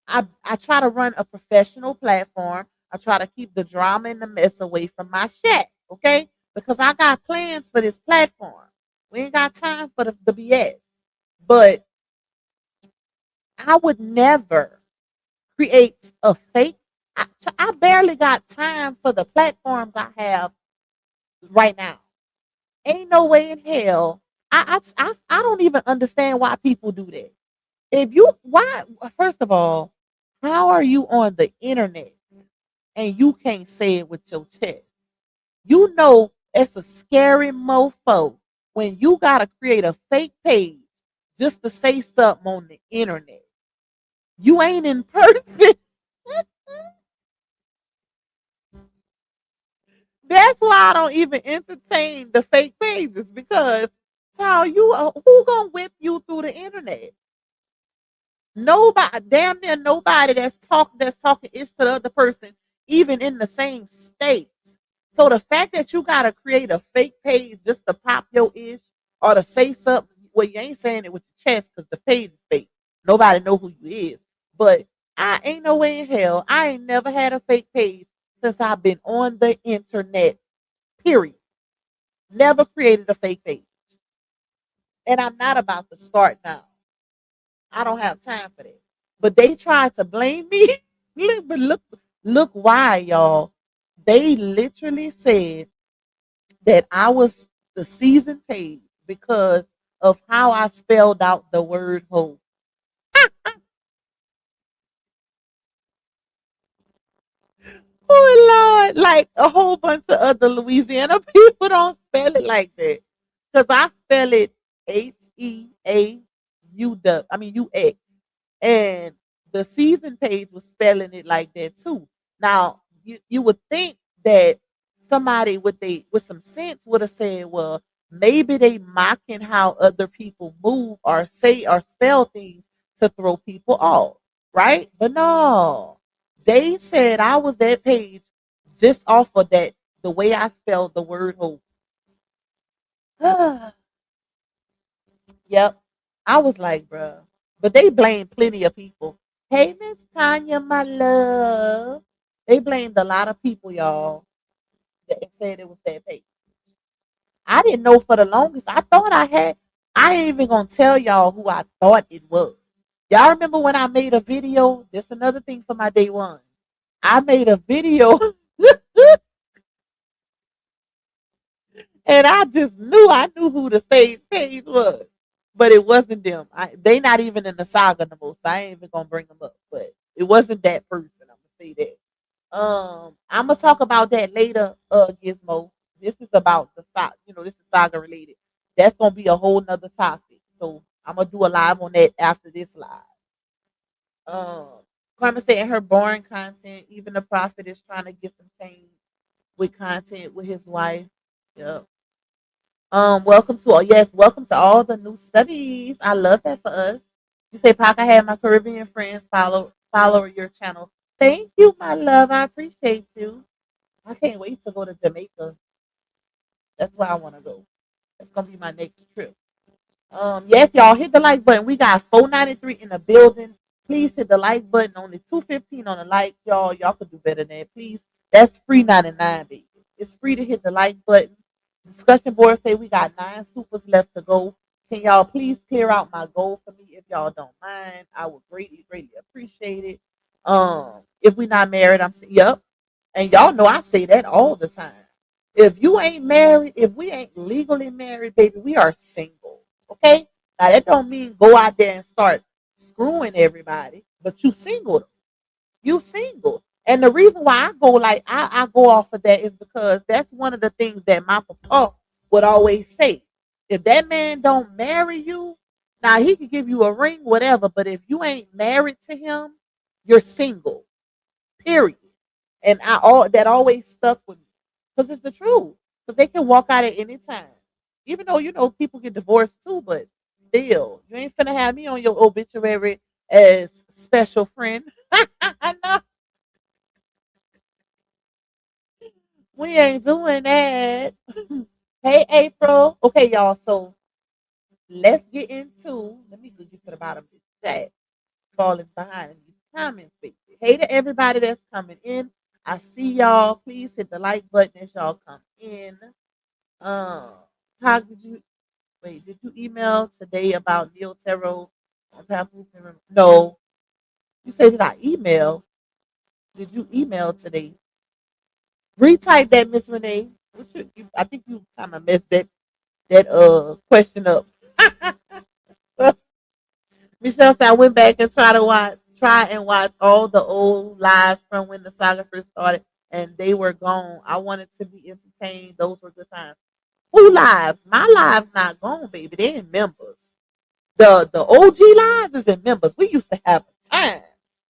I try to run a professional platform. I try to keep the drama and the mess away from my chat, okay? Because I got plans for this platform. We ain't got time for the BS. But I would never create a fake. I barely got time for the platforms I have right now. Ain't no way in hell. I don't even understand why people do that. If you, why, first of all, how are you on the internet? and you can't say it with your chest. You know it's a scary mofo when you gotta create a fake page just to say something on the internet. You ain't in person. That's why I don't even entertain the fake pages because child, who gonna whip you through the internet? Nobody, damn near nobody that's talking ish to the other person, even in the same state. So the fact that you gotta create a fake page just to pop your ish or to say something, well, you ain't saying it with your chest because the page is fake. Nobody know who you is. But I ain't no way in hell. I ain't never had a fake page since I've been on the internet. Period. Never created a fake page. And I'm not about to start now. I don't have time for that. But they tried to blame me. But look why, y'all. They literally said that I was the season page because of how I spelled out the word hoe. Oh Lord, like a whole bunch of other Louisiana people don't spell it like that. Because I spell it HEAU. I mean UX. And the season page was spelling it like that too. Now you would think that somebody with some sense would have said, well, maybe they mocking how other people move or say or spell things to throw people off, right? But no, they said I was that page just off of that the way I spelled the word hope. Yep. I was like, bruh. But they blamed plenty of people. Hey, Miss Tanya, my love. They blamed a lot of people, y'all, that said it was that page. I didn't know for the longest. I thought I had. I ain't even gonna tell y'all who I thought it was. Y'all remember when I made a video? That's another thing for my day one. I made a video and I knew who the same page was, but it wasn't them. They not even in the saga no more, so I ain't even gonna bring them up. But it wasn't that person. I'm gonna say that. I'm gonna talk about that later. Gizmo. This is about the saga. This is saga related. That's gonna be a whole nother topic. So I'm gonna do a live on that after this live. Carmen said in her boring content, even the prophet is trying to get some change with content with his wife. Yep. Welcome to all the new studies. I love that for us. You say, Pac, I had my Caribbean friends follow your channel. Thank you, my love. I appreciate you. I can't wait to go to Jamaica. That's where I want to go. That's gonna be my next trip. Yes, y'all hit the like button. We got 493 in the building. Please hit the like button. Only 215 on the like, y'all. Y'all could do better than that, please. That's free 99, baby. It's free to hit the like button. Discussion board say we got 9 supers left to go. Can y'all please clear out my goal for me if y'all don't mind? I would greatly, greatly appreciate it. If we not married, I'm saying yep. And y'all know I say that all the time. If you ain't married, if we ain't legally married, baby, we are single. Okay? Now that don't mean go out there and start screwing everybody, but you single. You single. And the reason why I go like I go off of that is because that's one of the things that my papa would always say. If that man don't marry you, now he could give you a ring, whatever, but if you ain't married to him, you're single. Period. And I all that always stuck with me. Because it's the truth. Because they can walk out at any time. Even though people get divorced too, but still, you ain't finna have me on your obituary as special friend. I know. We ain't doing that. Hey, April. Okay, y'all. So let's get into. Let me get to the bottom of this chat. Falling behind in these comments. Hey to everybody that's coming in. I see y'all. Please hit the like button as y'all come in. How did you wait? Did you email today about Neil Tarot on Papoose? No. You said did I email? Did you email today? Retype that, Miss Renee. I think you kind of messed that question up. Michelle said I went back and tried to watch try and watch all the old lives from when the saga first started and they were gone. I wanted to be entertained. Those were good times. Who lives? My lives not gone, baby. They in members. The OG lives is in members. We used to have a time.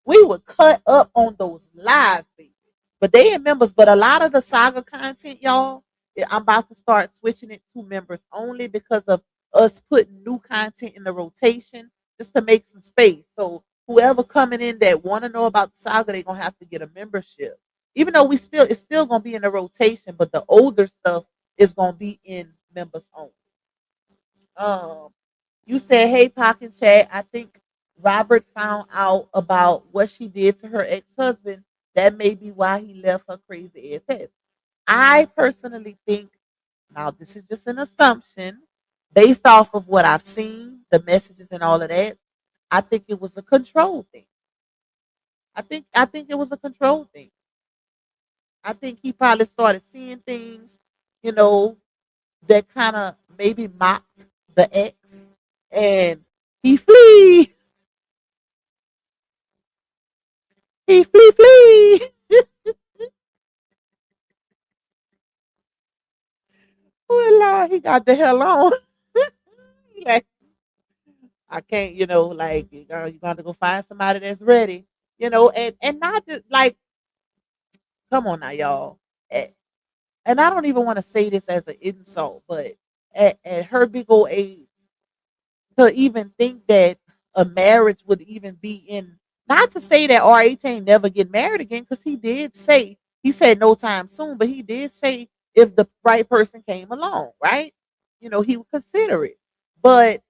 We would cut up on those lives, baby. But they in members. But a lot of the saga content, y'all, I'm about to start switching it to members only because of us putting new content in the rotation just to make some space. So whoever coming in that want to know about the saga, they're gonna have to get a membership. Even though it's still gonna be in the rotation, but the older stuff is gonna be in members only. Um, you said, "Hey, Pac and Chat." I think Robert found out about what she did to her ex-husband. That may be why he left her crazy ass. I personally think, now this is just an assumption based off of what I've seen, the messages and all of that. I think it was a control thing. I think it was a control thing. I think he probably started seeing things, you know, that kind of maybe mocked the ex, and he flee, he flee. Oh Lord, he got the hell on. He like, I can't, like you got to go find somebody that's ready, and not just like, come on now, y'all. Eh, And I don't even want to say this as an insult, but at her big old age, to even think that a marriage would even be in, not to say that RH ain't never get married again, because he said no time soon, but he did say if the right person came along, right? He would consider it. But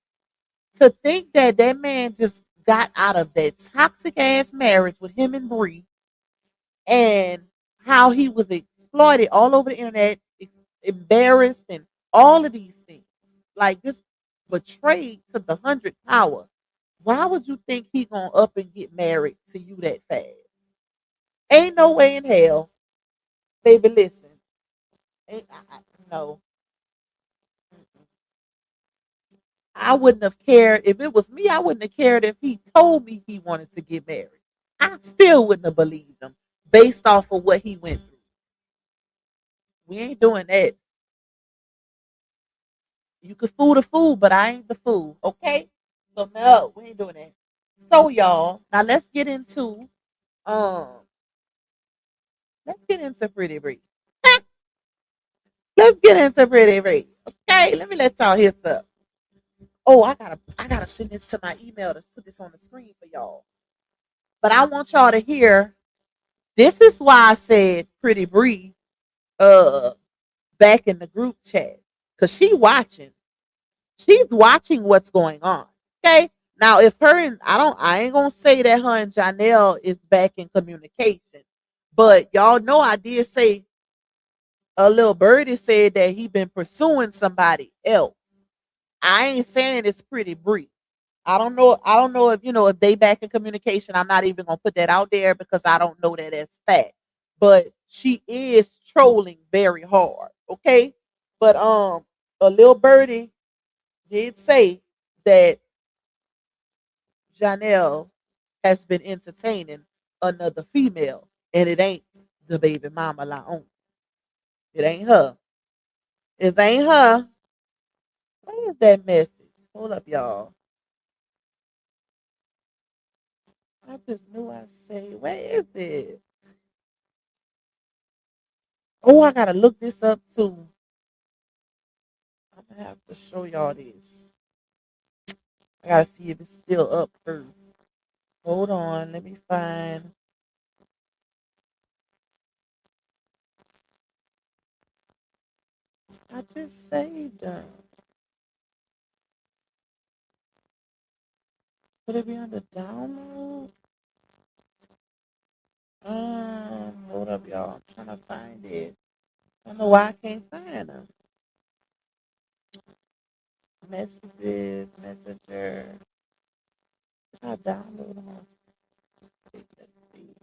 to think that that man just got out of that toxic ass marriage with him and Bree, and how he was exploited all over the internet, embarrassed, and all of these things, like just betrayed to the 100th power. Why would you think he gonna up and get married to you that fast? Ain't no way in hell, baby. Listen, ain't no. I wouldn't have cared if it was me. I wouldn't have cared if he told me he wanted to get married. I still wouldn't have believed him based off of what he went through. We ain't doing that. You could fool the fool, but I ain't the fool. Okay? So no, we ain't doing that. So y'all, now um let's get into Pretty Bree. Let's get into Pretty Bree. Okay, let me let y'all hear stuff. Oh, I gotta send this to my email to put this on the screen for y'all. But I want y'all to hear, this is why I said Pretty Bree uh back in the group chat. Cause she's watching what's going on. Okay. Now, if her and I ain't gonna say that her and Johnell is back in communication, but y'all know I did say a little birdie said that he been pursuing somebody else. I ain't saying it's Pretty Bree. I don't know. I don't know if if they back in communication. I'm not even gonna put that out there because I don't know that as fact. But she is trolling very hard. Okay. But a little birdie did say that Johnell has been entertaining another female, and it ain't the baby mama Laon. It ain't her. It ain't her. Where is that message? Hold up, y'all. I just knew I say, where is it? Oh, I gotta look this up too. I'm gonna have to show y'all this. I gotta see if it's still up first. Hold on, let me find. I just saved them. Could it be under download? Hold up, y'all. I'm trying to find it. I don't know why I can't find them. Messages, messenger. I download them on. Let's see.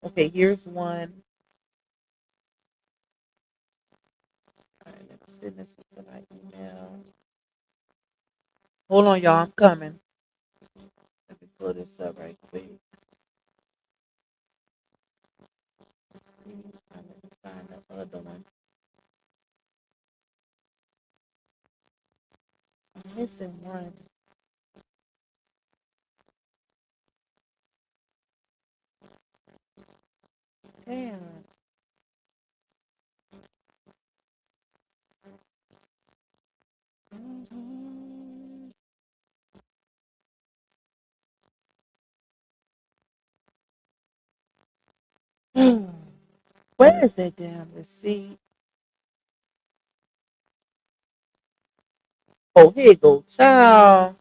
Okay, here's one. All right, let me send this to my email. Hold on, y'all. I'm coming. Let me pull this up right quick. Let me find the other one. I'm missing one. Damn. Where is that damn receipt? Oh, here you go, child.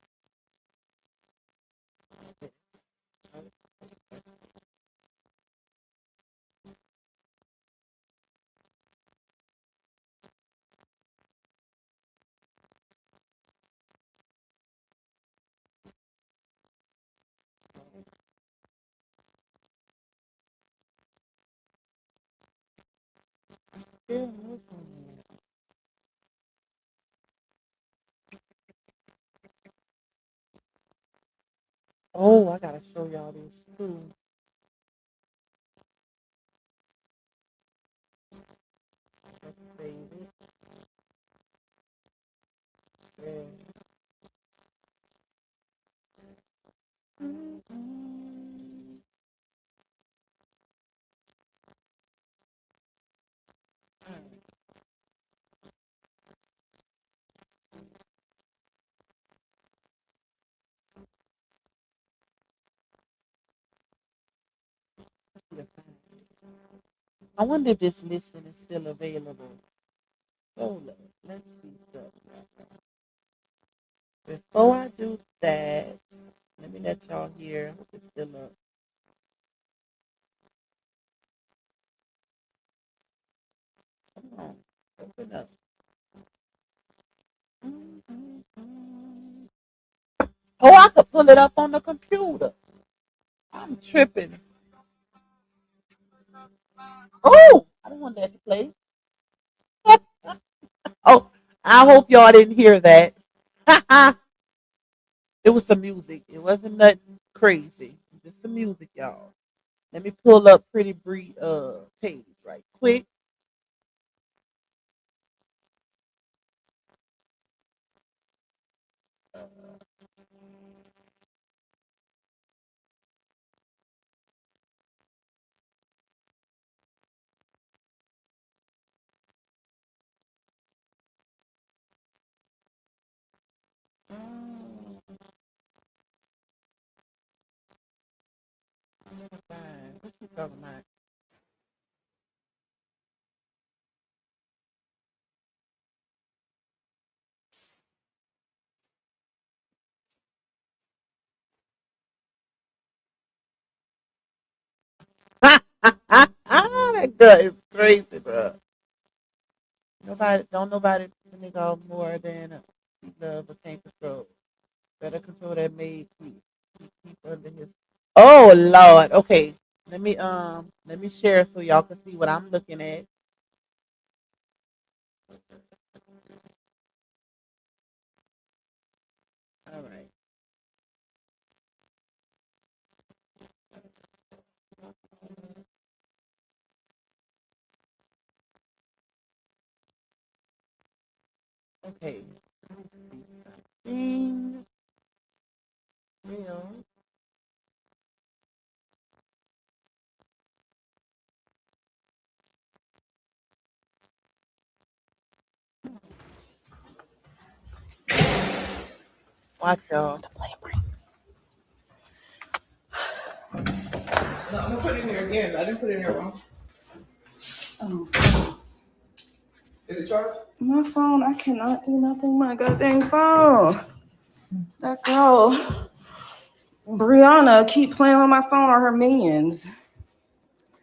Still missing it. Oh, I gotta show y'all this too. Let's save it. Yeah. I wonder if this listing is still available. Hold up. Let's see stuff. Before I do that, let me let y'all hear. I hope it's still up. Come on. Open up. Oh, I could pull it up on the computer. I'm tripping. Oh, I don't want that to play. Oh, I hope y'all didn't hear that. It was some music. It wasn't nothing crazy. Just some music, y'all. Let me pull up Pretty Bree page right quick. What you talking about? That girl is crazy, bro. Nobody nigga off more than he love but can't control. Better control that maid, keep under his. Oh Lord. Okay. Let me share so y'all can see what I'm looking at. All right. Okay. Thing, real. Watch y'all. No, I'm gonna put it in here again. I didn't put it in here wrong. Oh, is it charged? My phone, I cannot do nothing with my goddamn phone. That girl, Brianna, keep playing with my phone or her minions.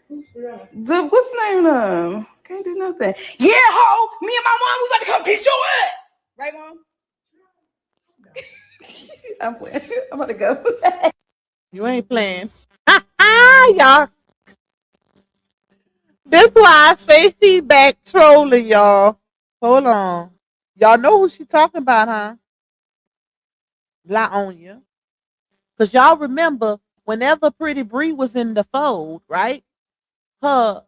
Who's Brianna? What's the name of them? Can't do nothing. Yeah, ho! Me and my mom, we about to come beat your ass! Right, mom? I'm playing. I'm about to go. You ain't playing. Y'all. That's why I say she back trolling y'all. Hold on. Y'all know who she talking about, huh? LaOnya. Because y'all remember whenever Pretty Bree was in the fold, right? Her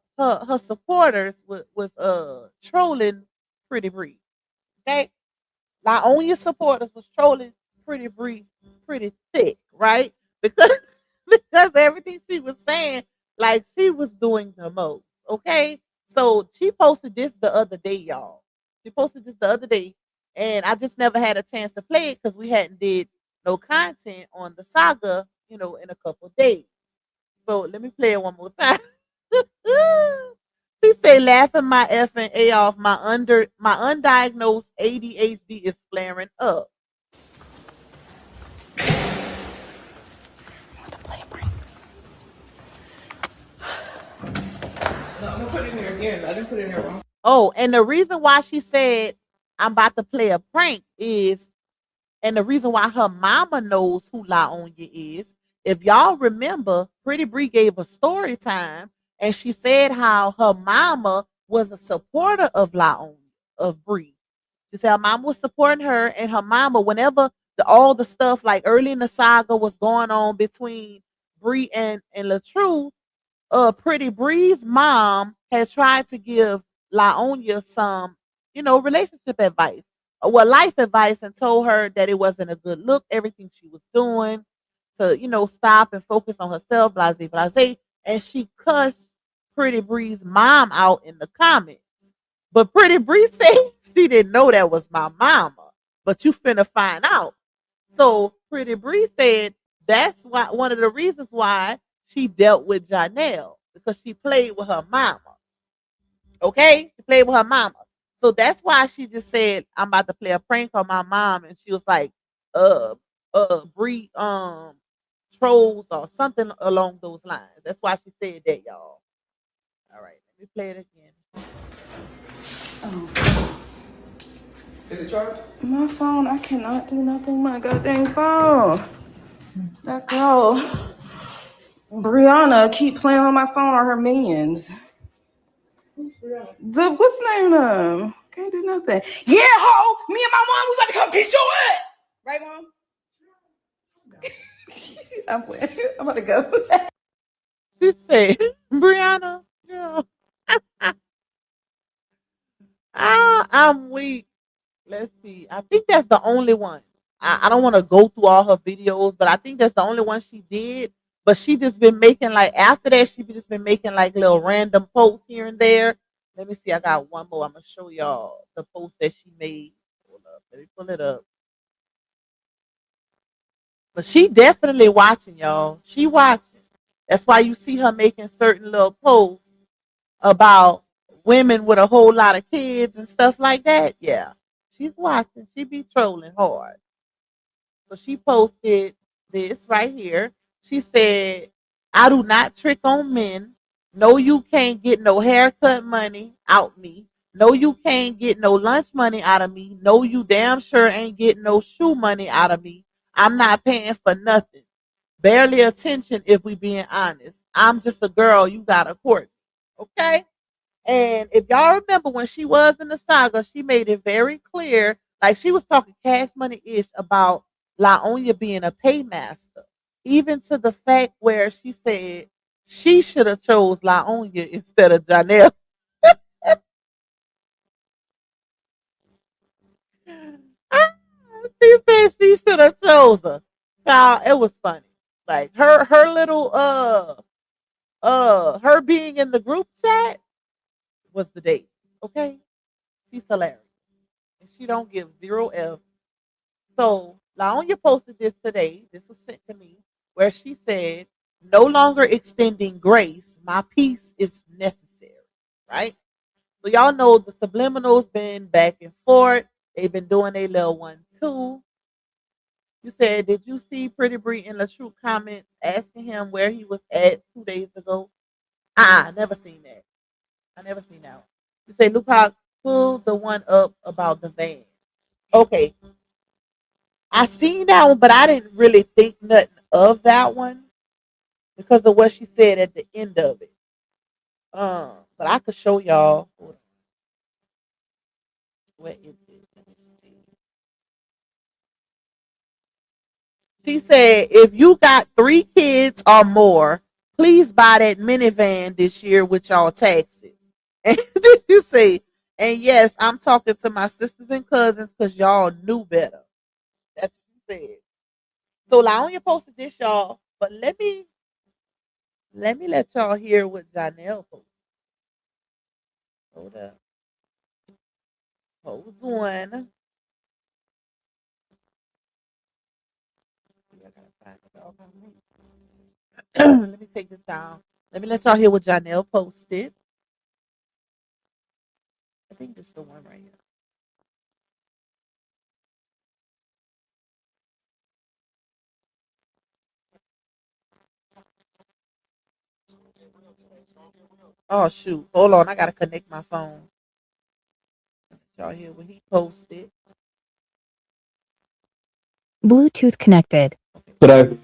supporters was trolling Pretty Bree. Okay? LaOnya supporters was trolling Pretty Bree pretty thick, right? Because because everything she was saying, like she was doing the most. Okay. So she posted this the other day, y'all. She posted this the other day, and I just never had a chance to play it because we hadn't did no content on the saga, in a couple days. So let me play it one more time. She say laughing my F and A off, my undiagnosed ADHD is flaring up. No, I'm gonna put it in there again. I didn't put it in there wrong. Oh, and the reason why she said I'm about to play a prank is, and the reason why her mama knows who LaOnya is, if y'all remember, Pretty Bree gave a story time, and she said how her mama was a supporter of LaOnya, of Bree. She said her mama was supporting her, and her mama, whenever all the stuff like early in the saga was going on between Bree and LaTruth, Pretty Bree's mom had tried to give LaOnya some, relationship advice, well, life advice, and told her that it wasn't a good look, everything she was doing to, stop and focus on herself, blase, blase. And she cussed Pretty Bree's mom out in the comments. But Pretty Bree said she didn't know that was my mama, but you finna find out. So Pretty Bree said that's why one of the reasons why she dealt with Johnell, because she played with her mama. Okay? She played with her mama. So that's why she just said, I'm about to play a prank on my mom. And she was like, uh Bree trolls or something along those lines. That's why she said that, y'all. All right, let me play it again. Oh. Is it charged? My phone, I cannot do nothing with my goddamn phone. That girl, Brianna, keep playing on my phone or her minions. What's the name of them? Can't do nothing. Yeah, ho! Me and my mom, we about to come beat your ass! Right, mom? I'm playing. I'm about to go. She said, Brianna, yeah. I'm weak. Let's see. I think that's the only one. I don't want to go through all her videos, but I think that's the only one she did. But she just been making like after that, she just been making like little random posts here and there. Let me see. I got one more. I'm gonna show y'all the post that she made. Hold up. Let me pull it up. But she definitely watching, y'all. She watching. That's why you see her making certain little posts about women with a whole lot of kids and stuff like that. Yeah. She's watching. She be trolling hard. So she posted this right here. She said, I do not trick on men. No, you can't get no haircut money out me. No, you can't get no lunch money out of me. No, you damn sure ain't getting no shoe money out of me. I'm not paying for nothing. Barely attention if we being honest. I'm just a girl you got to court. Okay? And if y'all remember when she was in the saga, she made it very clear, like she was talking cash money ish about LaOnya being a paymaster, even to the fact where she said she should have chose LaOnya instead of Johnell. She said she should have chose her. Child, it was funny. Like her little her being in the group chat was the date. Okay, she's hilarious. And she don't give zero F. So LaOnya posted this today. This was sent to me, where she said, "No longer extending grace. My peace is necessary." Right. So y'all know the subliminals been back and forth. They've been doing a little one too. You said, did you see Pretty Bree in LaTruth comments asking him where he was at 2 days ago? Never seen that. I never seen that one. You say Lupac pulled the one up about the van. Okay, I seen that one, but I didn't really think nothing of that one because of what she said at the end of it. But I could show y'all. Where is it? Let me see. She said, if you got 3 kids or more, please buy that minivan this year with y'all taxes. And did you say, and yes, I'm talking to my sisters and cousins because y'all knew better. That's what she said. So LaOnya posted this, y'all, but let y'all hear what Johnell posted. Hold up. Hold on. Let me take this down. Let me let y'all hear what Johnell posted. I think this is the one right here. Oh shoot. Hold on. I gotta connect my phone. Let y'all hear what he posted. Bluetooth connected. Today.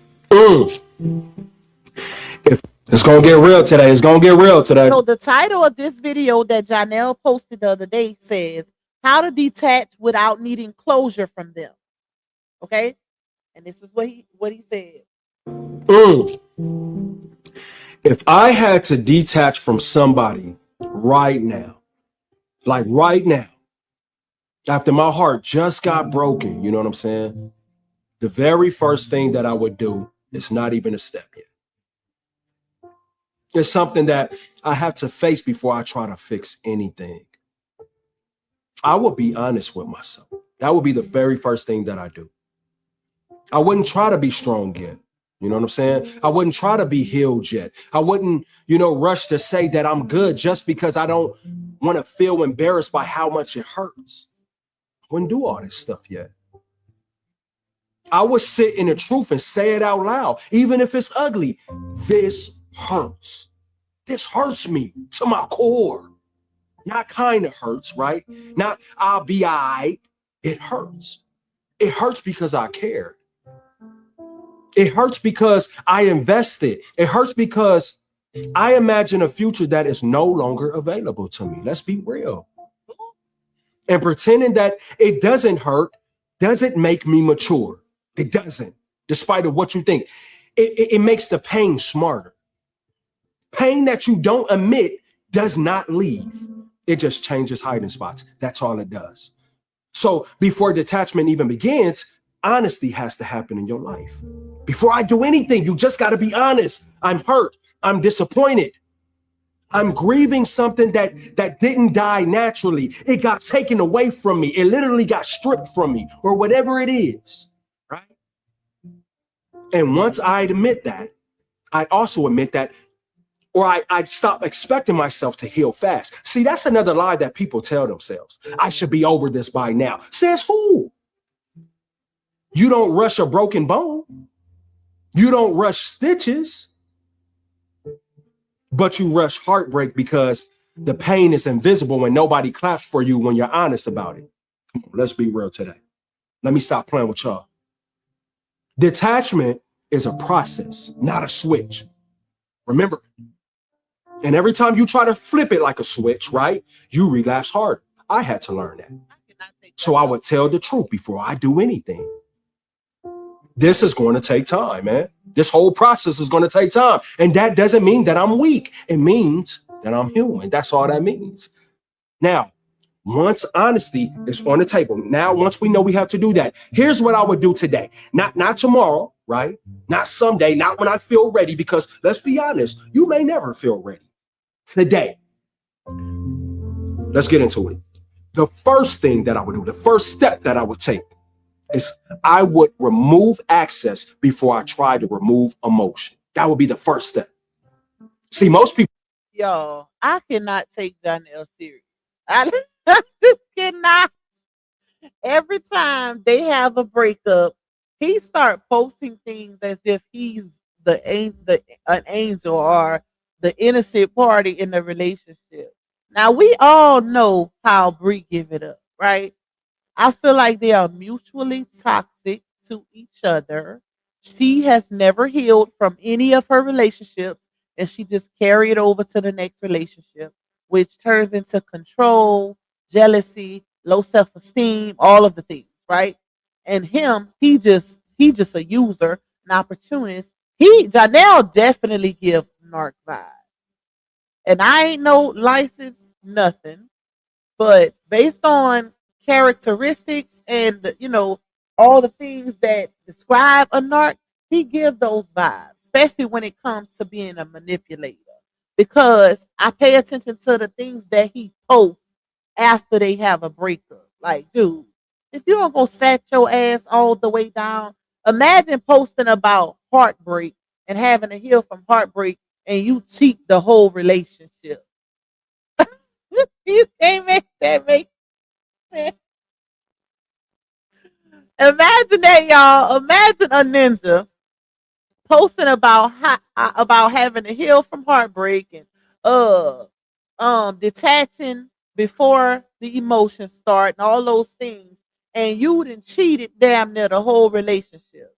If it's gonna get real today. It's gonna get real today. So the title of this video that Johnell posted the other day says how to detach without needing closure from them. Okay? And this is what he said. If I had to detach from somebody right now, like right now, after my heart just got broken, you know what I'm saying? The very first thing that I would do is not even a step yet. It's something that I have to face before I try to fix anything. I would be honest with myself. That would be the very first thing that I do. I wouldn't try to be strong yet. You know what I'm saying? I wouldn't try to be healed yet. I wouldn't, rush to say that I'm good just because I don't want to feel embarrassed by how much it hurts. I wouldn't do all this stuff yet. I would sit in the truth and say it out loud, even if it's ugly. This hurts. This hurts me to my core. Not kind of hurts, right? Not I'll be all right. It hurts. It hurts because I cared. It hurts because I invested. It hurts because I imagine a future that is no longer available to me. Let's be real. And pretending that it doesn't hurt doesn't make me mature. It doesn't, despite of what you think. It makes the pain smarter. Pain that you don't admit does not leave. It just changes hiding spots. That's all it does. So before detachment even begins, honesty has to happen in your life. Before I do anything, you just got to be honest. I'm hurt. I'm disappointed. I'm grieving something that didn't die naturally. It got taken away from me. It literally got stripped from me, or whatever it is, right? And once I admit that, I also admit that, or I'd stop expecting myself to heal fast. See, that's another lie that people tell themselves. I should be over this by now. Says who? You don't rush a broken bone. You don't rush stitches, but you rush heartbreak because the pain is invisible when nobody claps for you when you're honest about it. Come on, let's be real today. Let me stop playing with y'all. Detachment is a process, not a switch. Remember, and every time you try to flip it like a switch, right, you relapse harder. I had to learn that. So I would tell the truth before I do anything. This is going to take time, man. This whole process is going to take time. And that doesn't mean that I'm weak. It means that I'm human. That's all that means. Now, once honesty is on the table, now once we know we have to do that, here's what I would do today. Not tomorrow, right? Not someday, not when I feel ready, because let's be honest, you may never feel ready. Today. Let's get into it. The first thing that I would do, the first step that I would take is I would remove access before I try to remove emotion. That would be the first step. See, most people. Yo, I cannot take Johnell serious. I just cannot. Every time they have a breakup, he start posting things as if he's an angel or the innocent party in the relationship. Now we all know how Bree give it up, right? I feel like they are mutually toxic to each other. She has never healed from any of her relationships, and she just carried it over to the next relationship, which turns into control, jealousy, low self-esteem, all of the things, right? And him, he just he just a user, an opportunist. Johnell definitely give narc vibes. And I ain't no license, nothing. But based on characteristics and all the things that describe a narc, he give those vibes, especially when it comes to being a manipulator. Because I pay attention to the things that he posts after they have a breakup. Like, dude, if you don't go sat your ass all the way down, imagine posting about heartbreak and having to heal from heartbreak and you cheat the whole relationship. You can't make that make sense. Imagine that, y'all. Imagine a ninja posting about having to heal from heartbreak and detaching before the emotions start and all those things, and you done cheated damn near the whole relationship.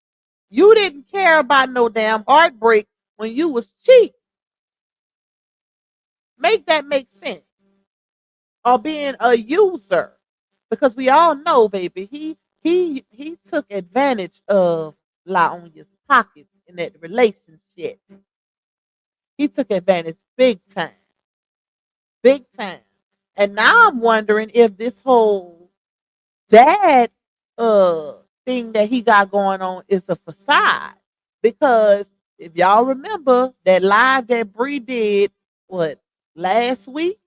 You didn't care about no damn heartbreak when you was cheating. Make that make sense. Or being a user, because we all know, baby, he took advantage of LaOnya's pockets in that relationship. He took advantage big time. And now I'm wondering if this whole dad thing that he got going on is a facade. Because if y'all remember that live that Bree did, what, last week,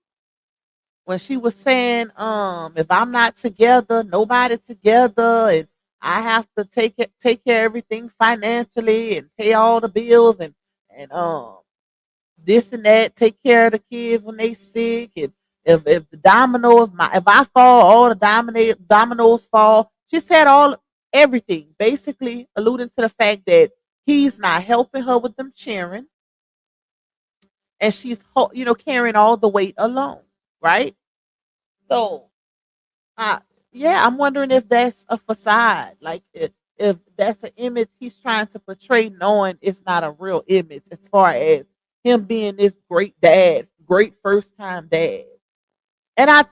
when she was saying, if I'm not together, nobody together, and I have to take care of everything financially and pay all the bills and this and that, take care of the kids when they sick, and if the domino if I fall, all the dominoes fall. She said everything, basically alluding to the fact that he's not helping her with them cheering, and she's carrying all the weight alone, right? So, uh, yeah, I'm wondering if that's a facade, like if that's an image he's trying to portray, knowing it's not a real image, as far as him being this great dad, great first time dad. And I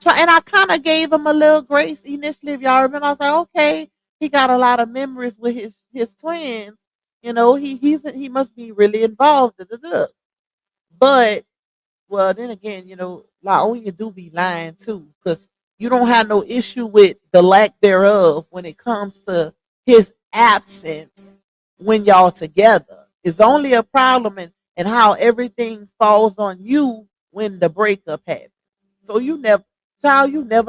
kind of gave him a little grace initially. If y'all remember, I was like, okay, he got a lot of memories with his twins. He must be really involved. Da, da, da. But well, then again, like, oh, you do be lying too, because you don't have no issue with the lack thereof when it comes to his absence when y'all together. It's only a problem in how everything falls on you when the breakup happens. So you never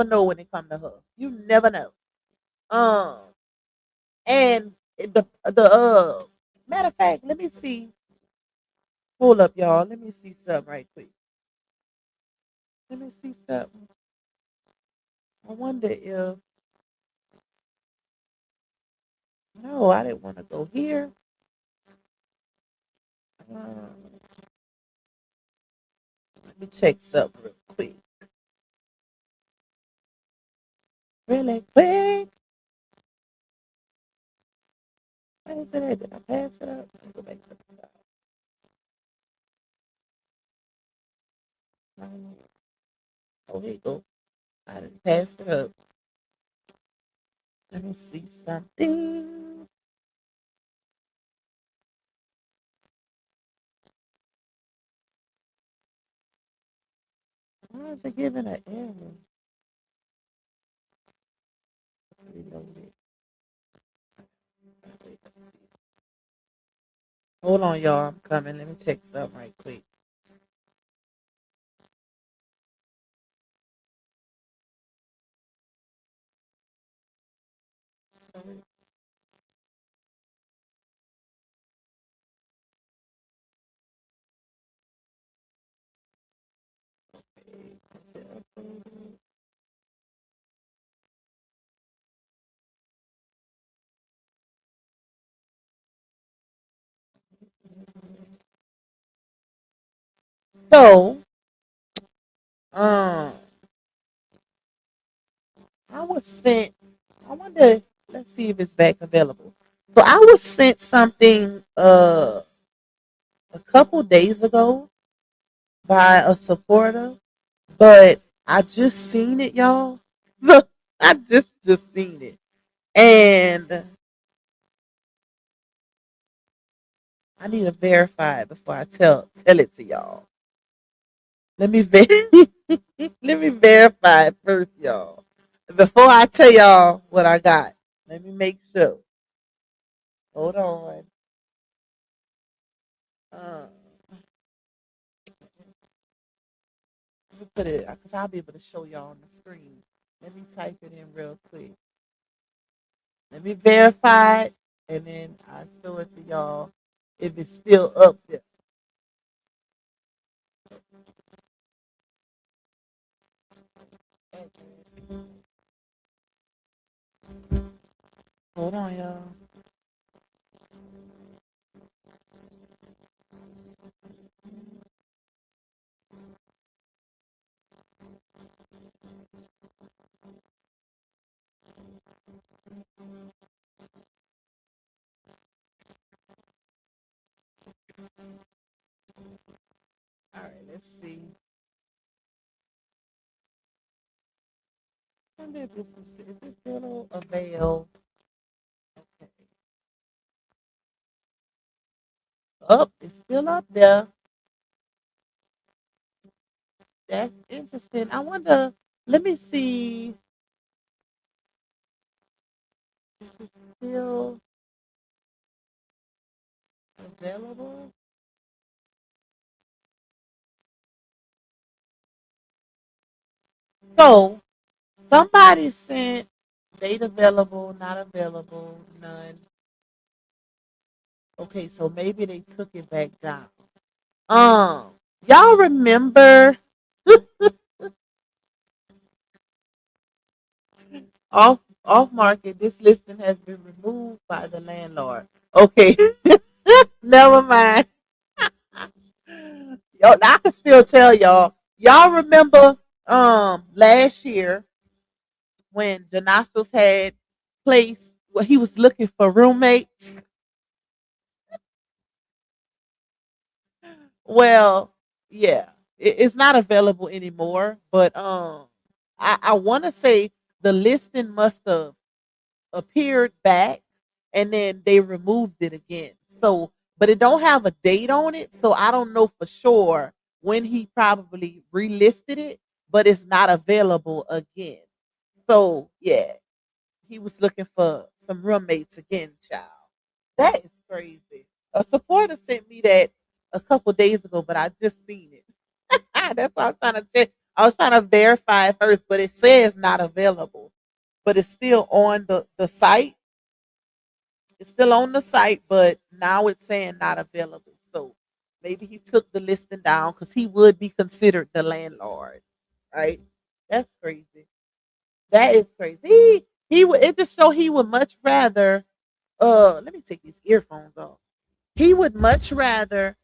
know when it comes to her. You never know. Um, and the matter of fact, let me see. Hold up, y'all. Let me see something right quick. Let me see something. I wonder if no, I didn't want to go here. Um, Let me check something real quick. Really quick. What is it at? Did I pass it up? Let me go back to the side. Oh, here you go. I didn't pass it up. Let me see something. Why is it giving an error? Reload it. Hold on, y'all. I'm coming. Let me check something right quick. So, um, I was sent. I wonder. Let's see if it's back available. So I was sent something a couple days ago by a supporter, but I just seen it, y'all. I just seen it, and I need to verify it before I tell it to y'all. Let me let me verify it first, y'all. Before I tell y'all what I got, let me make sure. Hold on. Uh, let me put it because I'll be able to show y'all on the screen. Let me type it in real quick. Let me verify it, and then I'll show it to y'all if it's still up there. Hold on, y'all. All right, let's see. I wonder if is this still avail? Okay. Up, it's still up there. That's interesting. I wonder. Let me see. Is it still available? So somebody sent date available, not available, none. Okay, so maybe they took it back down. Y'all remember off market? This listing has been removed by the landlord. Okay, never mind. Yo, I can still tell y'all. Y'all remember last year when Johnell had placed where he was looking for roommates? Well, yeah, it's not available anymore. But I want to say the listing must have appeared back, and then they removed it again. So, but it don't have a date on it, so I don't know for sure when he probably relisted it. But it's not available again. So yeah, he was looking for some roommates again, child. That is crazy. A supporter sent me that a couple days ago, but I just seen it. That's why I'm trying to check. I was trying to verify it first, but it says not available. But it's still on the site. It's still on the site, but now it's saying not available. So maybe he took the listing down because he would be considered the landlord, right? That's crazy. That is crazy. He would. It just show he would much rather. Let me take these earphones off. He would much rather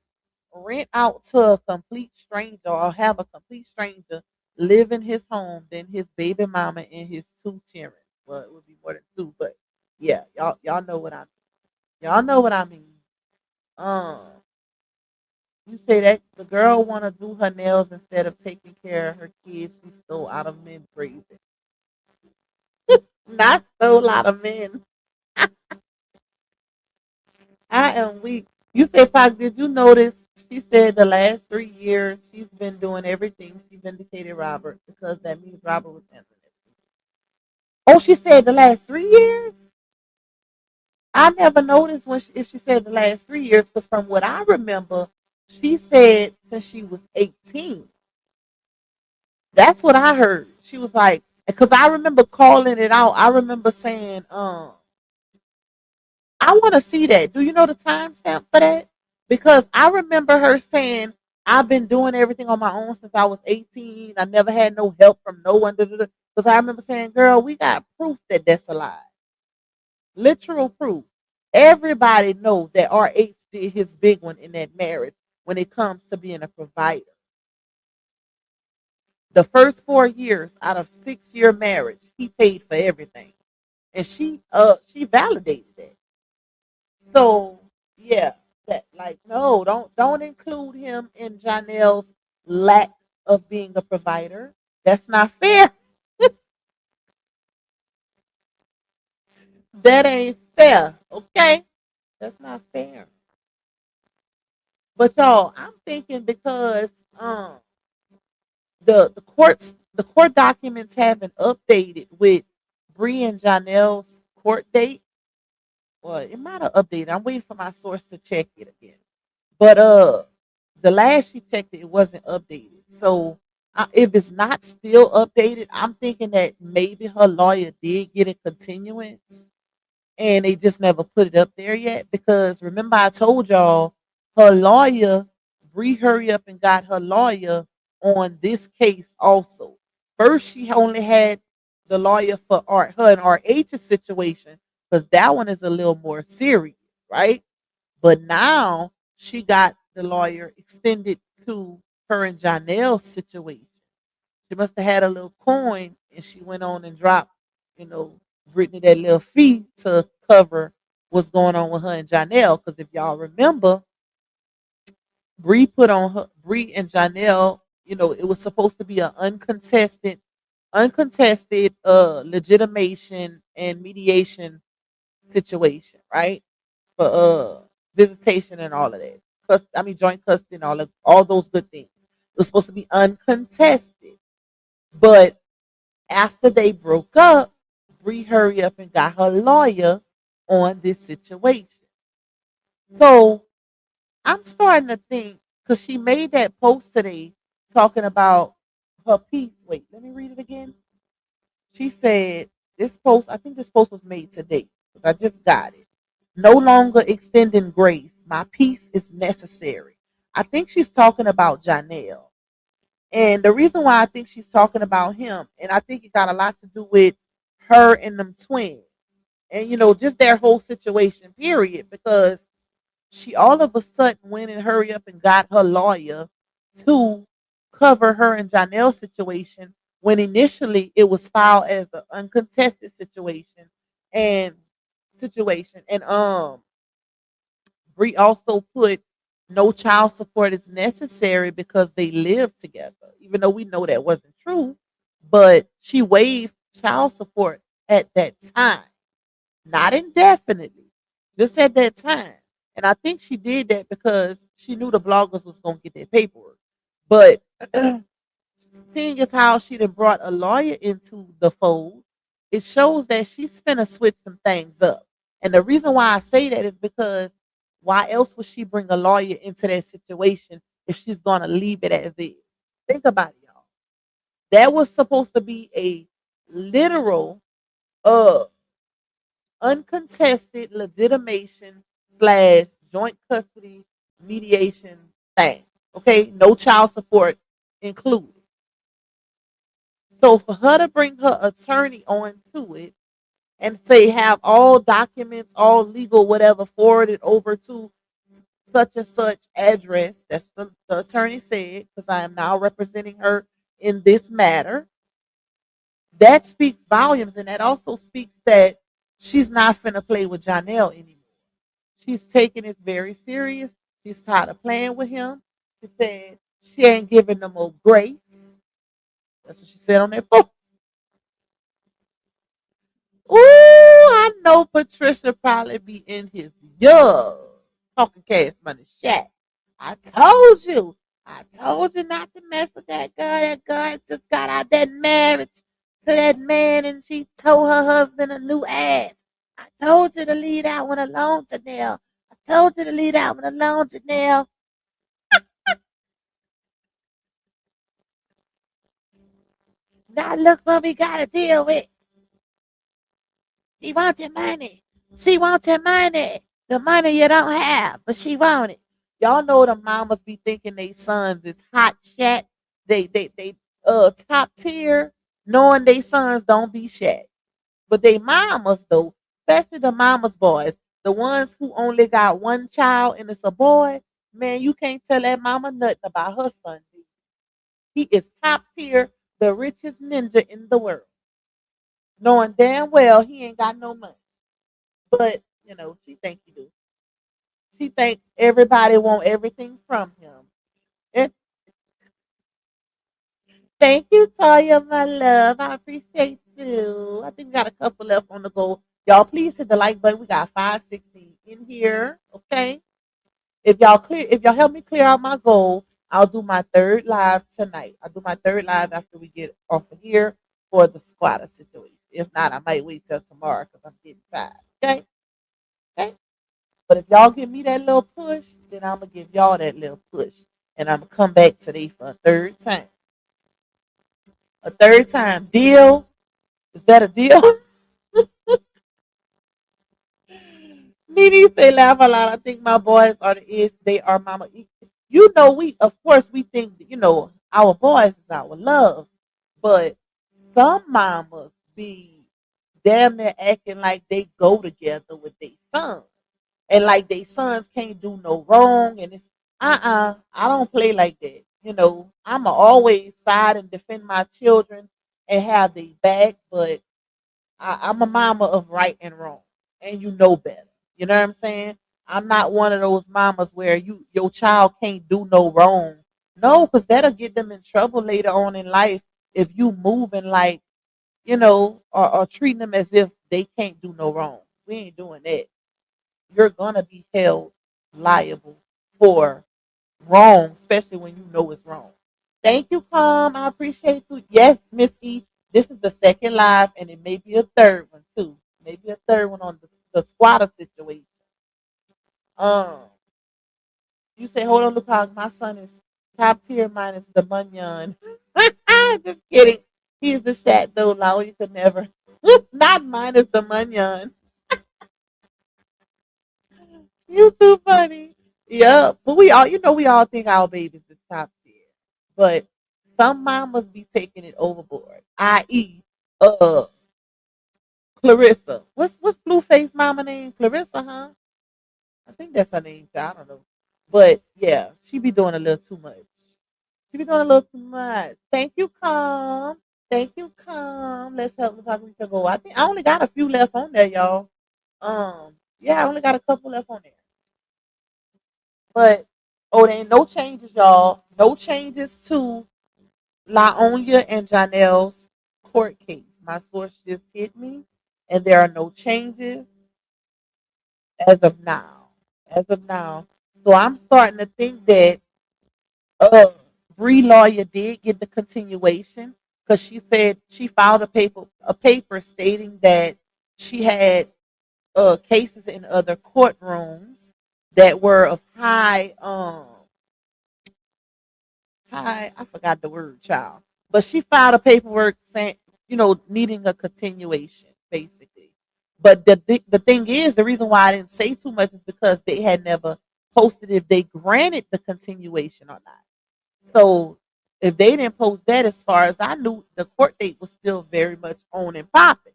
rent out to a complete stranger or have a complete stranger live in his home than his baby mama and his two children. Well, it would be more than two, but yeah, y'all know what I mean. Y'all know what I mean. Um, you say that the girl want to do her nails instead of taking care of her kids. She stole out of men crazy. Not stole out of men. I am weak. You say, Pac, did you notice? She said the last 3 years she's been doing everything. She vindicated Robert because that means Robert was answering it. Oh, she said the last 3 years? I never noticed if she said the last 3 years because from what I remember, she said since she was 18. That's what I heard. She was like, because I remember calling it out. I remember saying, I want to see that. Do you know the timestamp for that? Because I remember her saying, I've been doing everything on my own since I was 18. I never had no help from no one. Because I remember saying, girl, we got proof that that's a lie. Literal proof. Everybody knows that RH did his big one in that marriage when it comes to being a provider. The first 4 years out of 6 year marriage, he paid for everything. And she validated that. So yeah, that like no, don't include him in Johnell's lack of being a provider. That's not fair. That ain't fair. Okay, that's not fair. But y'all, I'm thinking because the court documents haven't updated with Bree and Johnell's court date. Well, it might have updated. I'm waiting for my source to check it again. But the last she checked it, it wasn't updated. So if it's not still updated, I'm thinking that maybe her lawyer did get a continuance and they just never put it up there yet. Because remember, I told y'all her lawyer, Bree, hurry up and got her lawyer on this case also. First, she only had the lawyer for her and RH's situation because that one is a little more serious, right? But now she got the lawyer extended to her and Johnell's situation. She must have had a little coin and she went on and dropped, you know, Brittany that little fee to cover what's going on with her and Johnell. Because if y'all remember, Bree and Johnell, it was supposed to be an uncontested legitimation and mediation situation, right? For visitation and all of that. Joint custody and all those good things. It was supposed to be uncontested. But after they broke up, Bree hurry up and got her lawyer on this situation. So I'm starting to think because she made that post today talking about her piece. Wait, let me read it again. She said I think this post was made today because I just got it. No longer extending grace. My peace is necessary. I think she's talking about Johnell. And the reason why I think she's talking about him, and I think it got a lot to do with her and them twins. And, just their whole situation, period. Because she all of a sudden went and hurry up and got her lawyer to cover her and Johnell's situation when initially it was filed as an uncontested and Bree also put no child support is necessary because they live together, even though we know that wasn't true. But she waived child support at that time, not indefinitely, just at that time. And I think she did that because she knew the bloggers was going to get their paperwork. But seeing as how she done brought a lawyer into the fold, it shows that she's finna switch some things up. And the reason why I say that is because why else would she bring a lawyer into that situation if she's gonna leave it as is? Think about it, y'all. That was supposed to be a literal, uh, uncontested legitimation slash joint custody mediation thing. Okay, no child support included. So for her to bring her attorney on to it and say have all documents, all legal, whatever, forwarded over to such and such address, that's the attorney said, because I am now representing her in this matter, that speaks volumes. And that also speaks that she's not finna play with Johnell anymore. She's taking it very serious. She's tired of playing with him. She said she ain't giving no more grace. That's what she said on that phone. Ooh, I know Patricia probably be in his talking cash money chat. I told you. I told you not to mess with that girl. That girl just got out that marriage to that man and she told her husband a new ass. I told you to leave that one alone, Johnell. I told you to leave that one alone, Johnell. Now look what we got to deal with. She wants your money. She wants your money. The money you don't have, but she want it. Y'all know the mamas be thinking they sons is hot shat. They top tier, knowing they sons don't be shat. But they mamas though, especially the mamas boys, the ones who only got one child and it's a boy, man, you can't tell that mama nothing about her son. He is top tier, the richest ninja in the world. Knowing damn well he ain't got no money. But, she think he do. She think everybody want everything from him. And thank you, Toya, my love. I appreciate you. I think we got a couple left on the go. Y'all, please hit the like button. We got 560 in here. Okay. if y'all help me clear out my goal, I'll do my third live tonight. I'll do my third live after we get off of here for the squatter situation. If not, I might wait till tomorrow because I'm getting tired. Okay? Okay? But if y'all give me that little push, then I'm gonna give y'all that little push. And I'm gonna come back today for a third time. A third time. Deal? Is that a deal? Nene say laugh a lot. I think my boys are the edge. They are mama. You know, we of course we think our boys is our love, but some mamas be damn near acting like they go together with their sons, and like they sons can't do no wrong, and it's I don't play like that. I'ma always side and defend my children and have their back, but I'm a mama of right and wrong, and you know better. You know what I'm saying? I'm not one of those mamas where your child can't do no wrong. No, because that'll get them in trouble later on in life if you moving like or treating them as if they can't do no wrong. We ain't doing that. You're gonna be held liable for wrong, especially when you know it's wrong. Thank you, Calm. I appreciate you. Yes, Miss E. This is the second live, and it may be a third one too. Maybe a third one on the squatter situation. Um, you say, hold on, look how my son is top tier minus the munyon. Just kidding. He's the shat though, Lau. You could never. Not minus the munyon. You too funny. Yeah, but we all think our babies is top tier. But some mamas be taking it overboard. I.e., uh, Clarissa. What's Blueface mama name? Clarissa, huh? I think that's her name. I don't know. But yeah, she be doing a little too much. She be doing a little too much. Thank you, Calm. Thank you, Calm. Let's help the talk we can go. I think I only got a few left on there, y'all. Yeah, I only got a couple left on there. But there ain't no changes, y'all. No changes to Laonia and Johnell's court case. My source just hit me, and there are no changes as of now. As of now. So I'm starting to think that uh Bree lawyer did get the continuation because she said she filed a paper stating that she had cases in other courtrooms that were of high, I forgot the word, child. But she filed a paperwork saying, needing a continuation, basically. But the thing is, the reason why I didn't say too much is because they had never posted if they granted the continuation or not. So if they didn't post that, as far as I knew, the court date was still very much on and popping.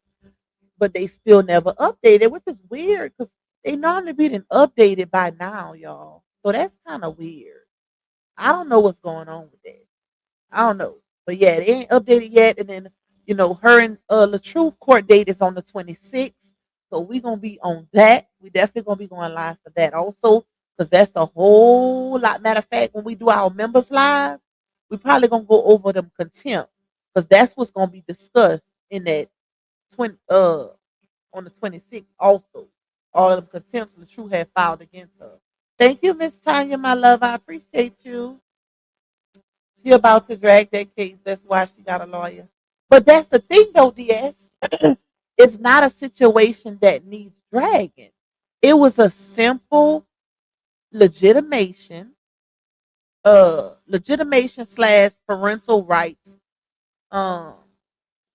But they still never updated, which is weird because they normally be updated by now, y'all. So that's kind of weird. I don't know what's going on with that. I don't know. But yeah, they ain't updated yet. And then, her and LaTruth court date is on the 26th. So we're going to be on that. We definitely going to be going live for that also. Because that's a whole lot. Matter of fact, when we do our members live, we probably going to go over them contempts. Because that's what's going to be discussed in that 20, on the 26th also. All of the contempts LaTruth had filed against her. Thank you, Miss Tanya, my love. I appreciate you. She about to drag that case. That's why she got a lawyer. But that's the thing, though, DS. It's not a situation that needs dragging. It was a simple legitimation, legitimation / parental rights um,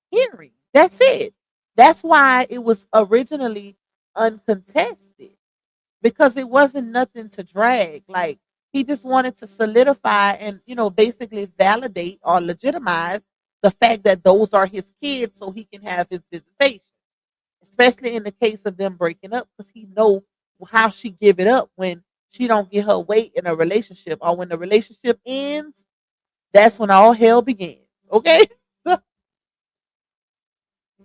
hearing. That's it. That's why it was originally uncontested because it wasn't nothing to drag. Like he just wanted to solidify and basically validate or legitimize the fact that those are his kids, so he can have his visitation. Especially in the case of them breaking up, because he know how she give it up when she don't get her weight in a relationship, or when the relationship ends. That's when all hell begins. Okay.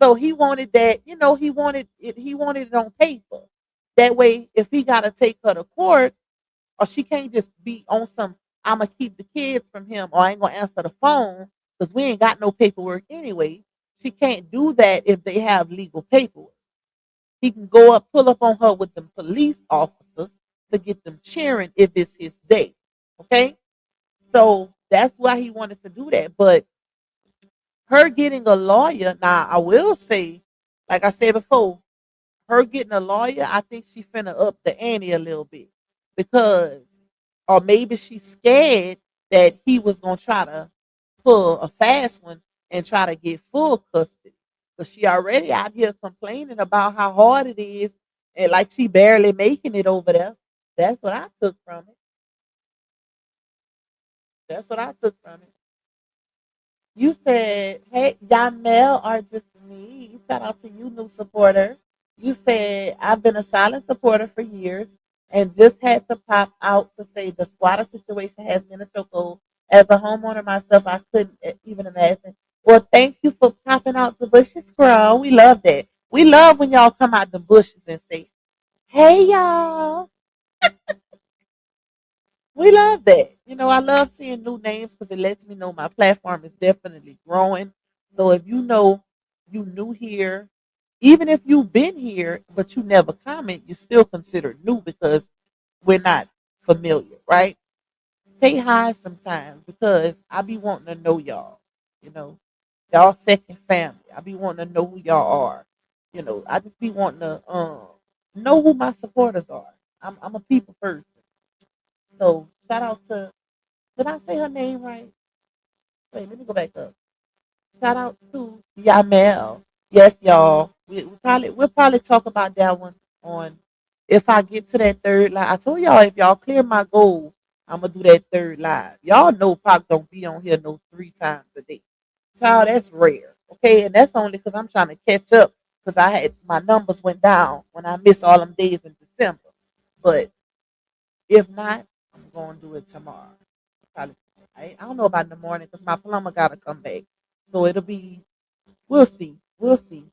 So he wanted that, he wanted it on paper. That way, if he gotta take her to court, or she can't just be on some, I'ma keep the kids from him, or I ain't gonna answer the phone, because we ain't got no paperwork anyway. She can't do that if they have legal paperwork. He can go up, pull up on her with the police officers, to get them cheering if it's his day. Okay? So that's why he wanted to do that. But her getting a lawyer, now I will say, like I said before, her getting a lawyer, I think she finna up the ante a little bit because, or maybe she's scared that he was gonna try to pull a fast one and try to get full custody. But she already out here complaining about how hard it is and like she barely making it over there. That's what I took from it. That's what I took from it. You said, hey, Johnell or just me. Shout out to you, new supporter. You said, I've been a silent supporter for years and just had to pop out to say the squatter situation has been a chokehold. As a homeowner myself, I couldn't even imagine. Well, thank you for popping out the bushes, girl. We love that. We love when y'all come out the bushes and say, hey, y'all. We love that. You know, I love seeing new names because it lets me know my platform is definitely growing. So if you know you new here, even if you've been here but you never comment, you're still considered new because we're not familiar, right? Say hi sometimes because I be wanting to know y'all. You know, y'all second family. I be wanting to know who y'all are. You know, I just be wanting to know who my supporters are. I'm a people person. So shout out to, did I say her name right? Wait, let me go back up. Shout out to Yamel. Yes, y'all. We'll probably talk about that one on if I get to that third live. I told y'all if y'all clear my goal, I'm gonna do that third live. Y'all know Pac don't be on here no 3 times a day. Child, that's rare. Okay, and that's only because I'm trying to catch up because I had my numbers went down when I missed all them days in December. But if not, I'm gonna do it tomorrow. Probably, I don't know about in the morning because my plumber gotta come back. So it'll be, we'll see. We'll see.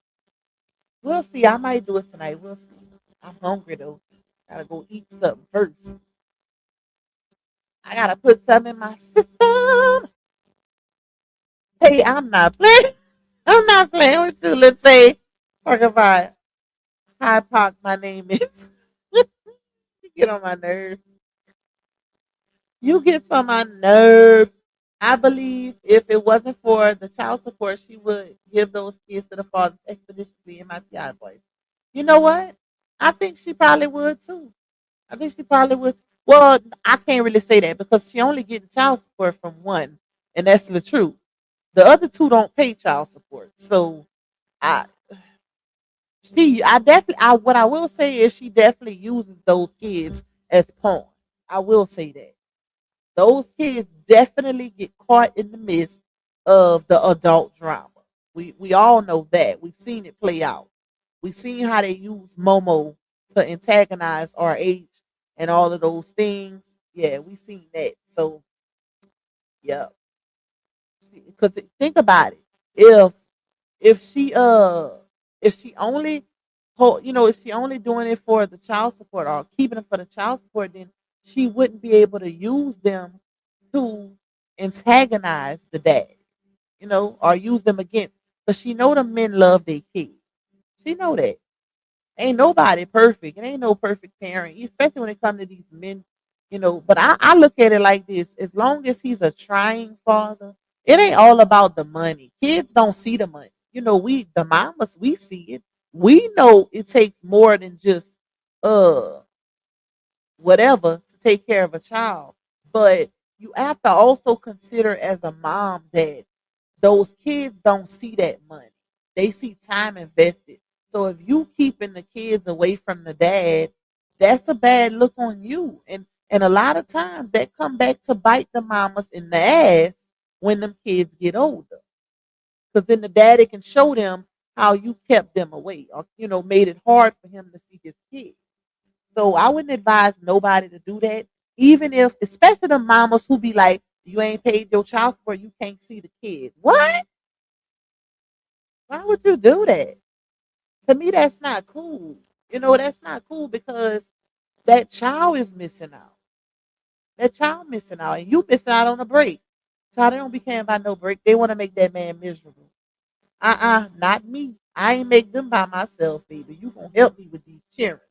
We'll see. I might do it tonight. We'll see. I'm hungry though. Gotta go eat something first. I gotta put something in my system. Hey, I'm not playing. I'm not playing with you. Let's say, talk about High Park. My name is. You get on my nerves. You get on my nerves. I believe if it wasn't for the child support, she would give those kids to the fathers expeditiously in my TI voice. You know what? I think she probably would too. I think she probably would. Well, I can't really say that because she only getting child support from one, and that's the truth. The other two don't pay child support. So I I definitely what I will say is she definitely uses those kids as pawns. I will say that. Those kids definitely get caught in the midst of the adult drama. We all know that. We've seen it play out. We've seen how they use Momo to antagonize RH and all of those things. Yeah, we've seen that. So yeah. Because think about it. If she if she only if she only doing it for the child support or keeping it for the child support, then she wouldn't be able to use them to antagonize the dad, or use them against. But she know the men love their kids. She know that. Ain't nobody perfect. It ain't no perfect parent, especially when it comes to these men. But I look at it like this: as long as he's a trying father, it ain't all about the money. Kids don't see the money. We the mamas we see it. We know it takes more than just uh whatever to take care of a child. But you have to also consider as a mom that those kids don't see that money. They see time invested. So if you keeping the kids away from the dad, that's a bad look on you. And a lot of times that come back to bite the mamas in the ass when them kids get older. Because then the daddy can show them how you kept them away or made it hard for him to see his kids. So I wouldn't advise nobody to do that. Even if, especially the mamas who be like, you ain't paid your child support, you can't see the kid. What? Why would you do that? To me, that's not cool. That's not cool because that child is missing out. That child missing out, and you missing out on a break. Child, they don't be caring about no break. They want to make that man miserable. Not me. I ain't make them by myself, baby. You gonna help me with these children.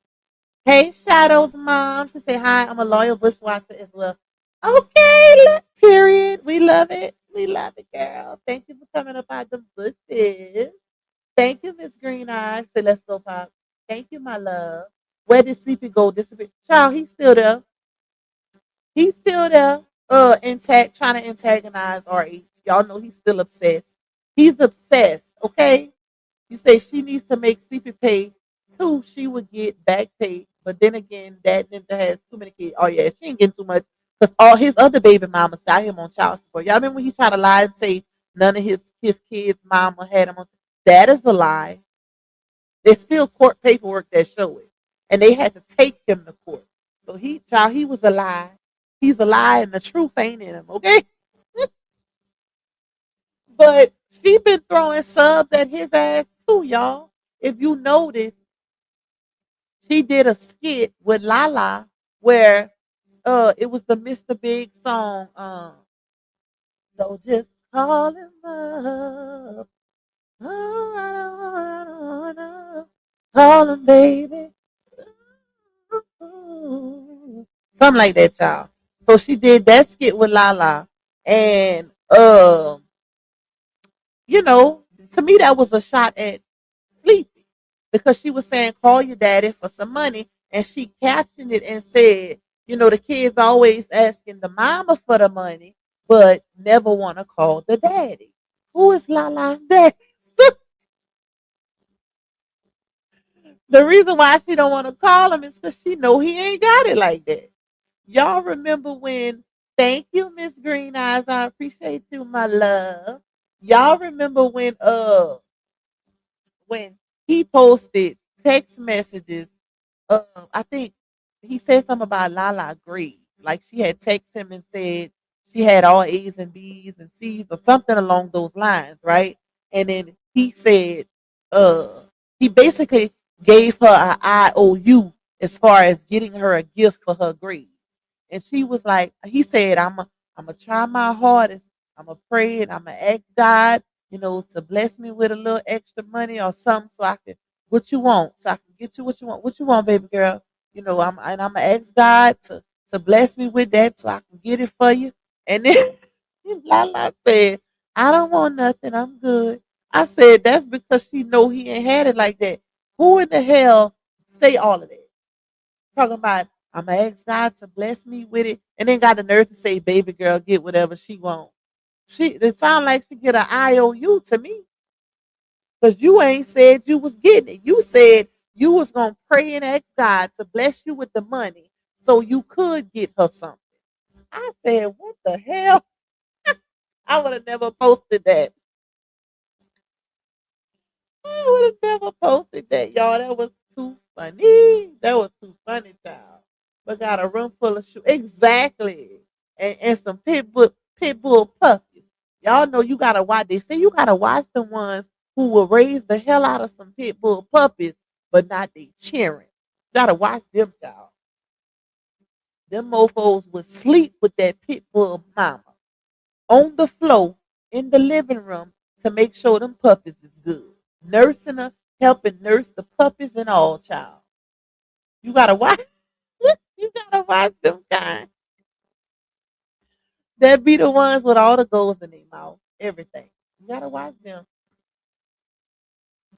Hey, Shadow's mom. She say hi. I'm a loyal bushwalker as well. Okay, period. We love it. We love it, girl. Thank you for coming up out the bushes. Thank you, Miss Green Eyes. Say, let's go, Pop. Thank you, my love. Where did Sleepy go? Disappear. Child, he's still there. He's still there. Intact, trying to antagonize RH. Y'all know he's still obsessed. He's obsessed. Okay. You say she needs to make Sleepy pay too. She would get back pay. But then again, that ninja has too many kids. Oh yeah, she ain't getting too much because all his other baby mamas got him on child support. Y'all remember when he tried to lie and say none of his kids' mama had him on? That is a lie. There's still court paperwork that show it, and they had to take him to court. So he was a lie. He's a lie, and the truth ain't in him. Okay, but she been throwing subs at his ass too, y'all. If you notice, she did a skit with Lala where it was the Mr. Big song. So just call him up. Oh, I don't wanna call him baby. Something like that, y'all. So she did that skit with Lala, and you know, to me that was a shot at Sleepy because she was saying, "Call your daddy for some money," and she captioned it and said, "You know, the kids always asking the mama for the money, but never want to call the daddy. Who is Lala's daddy?" The reason why she don't want to call him is because she know he ain't got it like that. Y'all remember when? Thank you, Miss Green Eyes. I appreciate you, my love. Y'all remember when he posted text messages? I think he said something about Lala grades. Like she had texted him and said she had all A's and B's and C's or something along those lines, right? And then he said, uh, he basically gave her an IOU as far as getting her a gift for her grades. And she was like, he said, I'm gonna try my hardest. I'm gonna pray and I'm gonna ask God, you know, to bless me with a little extra money or something so I can what you want, so I can get you what you want. What you want, baby girl? You know, I'm gonna ask God to bless me with that so I can get it for you. And then Lala said, I don't want nothing. I'm good. I said that's because she know he ain't had it like that. Who in the hell say all of that? Talking about I'm gonna ask God to bless me with it, and then got the nerve to say, "Baby girl, get whatever she wants." It sound like she get an IOU to me, because you ain't said you was getting it. You said you was gonna pray and ask God to bless you with the money so you could get her something. I said, "What the hell?" I would have never posted that. I would have never posted that, y'all. That was too funny. That was too funny, child. But got a room full of shoes. Exactly. And some pit bull puppies. Y'all know you gotta watch. They say you gotta watch the ones who will raise the hell out of some pit bull puppies, but not they cheering. Gotta watch them, child. Them mofos would sleep with that pit bull mama on the floor in the living room to make sure them puppies is good. Nursing her, helping nurse the puppies and all, child. You gotta watch. You gotta watch them kind. That be the ones with all the goals in their mouth, everything. You gotta watch them.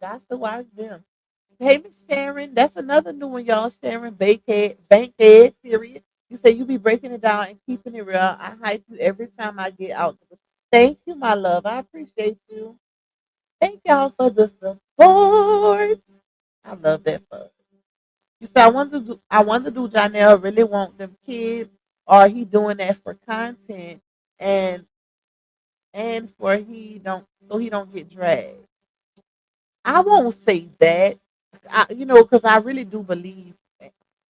Got to watch them. Hey, Miss Sharon, that's another new one, y'all. Sharon Bankhead, period. You say you be breaking it down and keeping it real. I hype you every time I get out. Thank you, my love. I appreciate you. Thank y'all for the support. I love that for you. Say I wonder do Johnell really want them kids, or he doing that for content and for he don't get dragged. I won't say that, because I really do believe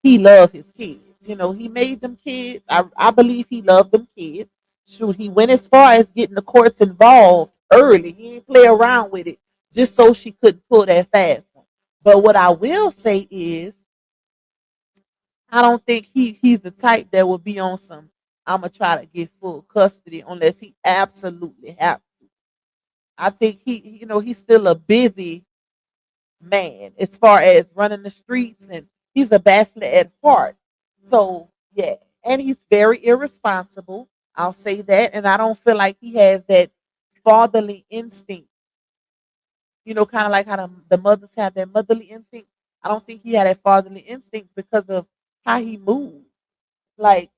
he loved his kids. You know, he made them kids. I believe he loved them kids. Shoot, he went as far as getting the courts involved early. He didn't play around with it just so she couldn't pull that fast one. But what I will say is, I don't think he's the type that will be on some. I'm gonna try to get full custody unless he absolutely have to. I think he's still a busy man as far as running the streets, and He's a bachelor at heart. So yeah, and he's very irresponsible. I'll say that, and I don't feel like he has that fatherly instinct. Kind of like how the mothers have that motherly instinct. I don't think he had that fatherly instinct because of how he moved. Like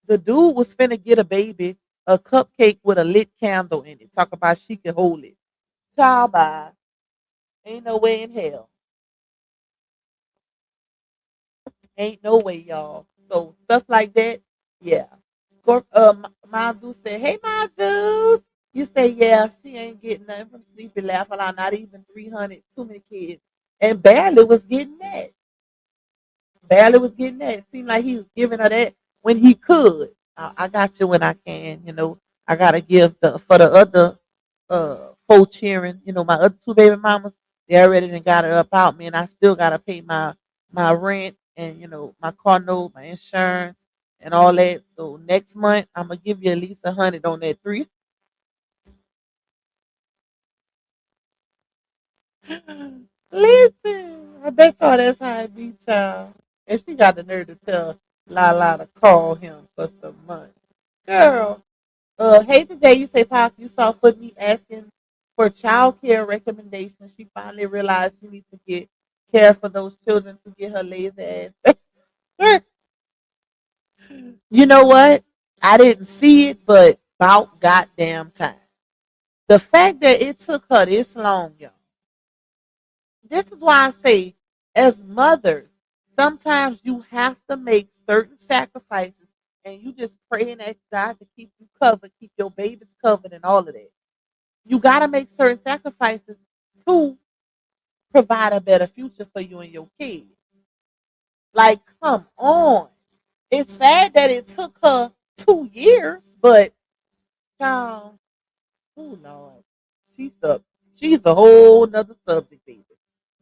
the dude was finna get a baby, a cupcake with a lit candle in it. Talk about she can hold it. Child by ain't no way in hell. Ain't no way, y'all. So stuff like that, yeah. Madu said, "Hey, Madu." You say, "Yeah, she ain't getting nothing from Sleepy Laugh Out Loud, not even 300, too many kids." And barely was getting that. Barely was getting that. It seemed like he was giving her that when he could. I got you when I can. I gotta give for the other four cheering. My other two baby mamas, they already done got it up out me, and I still gotta pay my rent and my car note, my insurance, and all that. So next month I'm gonna give you at least 100 on that three. Listen, I bet y'all that's how it be, child. And she got the nerve to tell Lala to call him for some money. Girl, hey today you say Pop, you saw Foot Me asking for child care recommendations. She finally realized she needs to get care for those children to get her lazy ass. You know what? I didn't see it, but about goddamn time. The fact that it took her this long, y'all. This is why I say, as mothers, sometimes you have to make certain sacrifices and you just pray and ask God to keep you covered, keep your babies covered, and all of that. You got to make certain sacrifices to provide a better future for you and your kids. Like, come on. It's sad that it took her 2 years, but, child, oh, Lord, she's a, she's a whole nother subject, baby.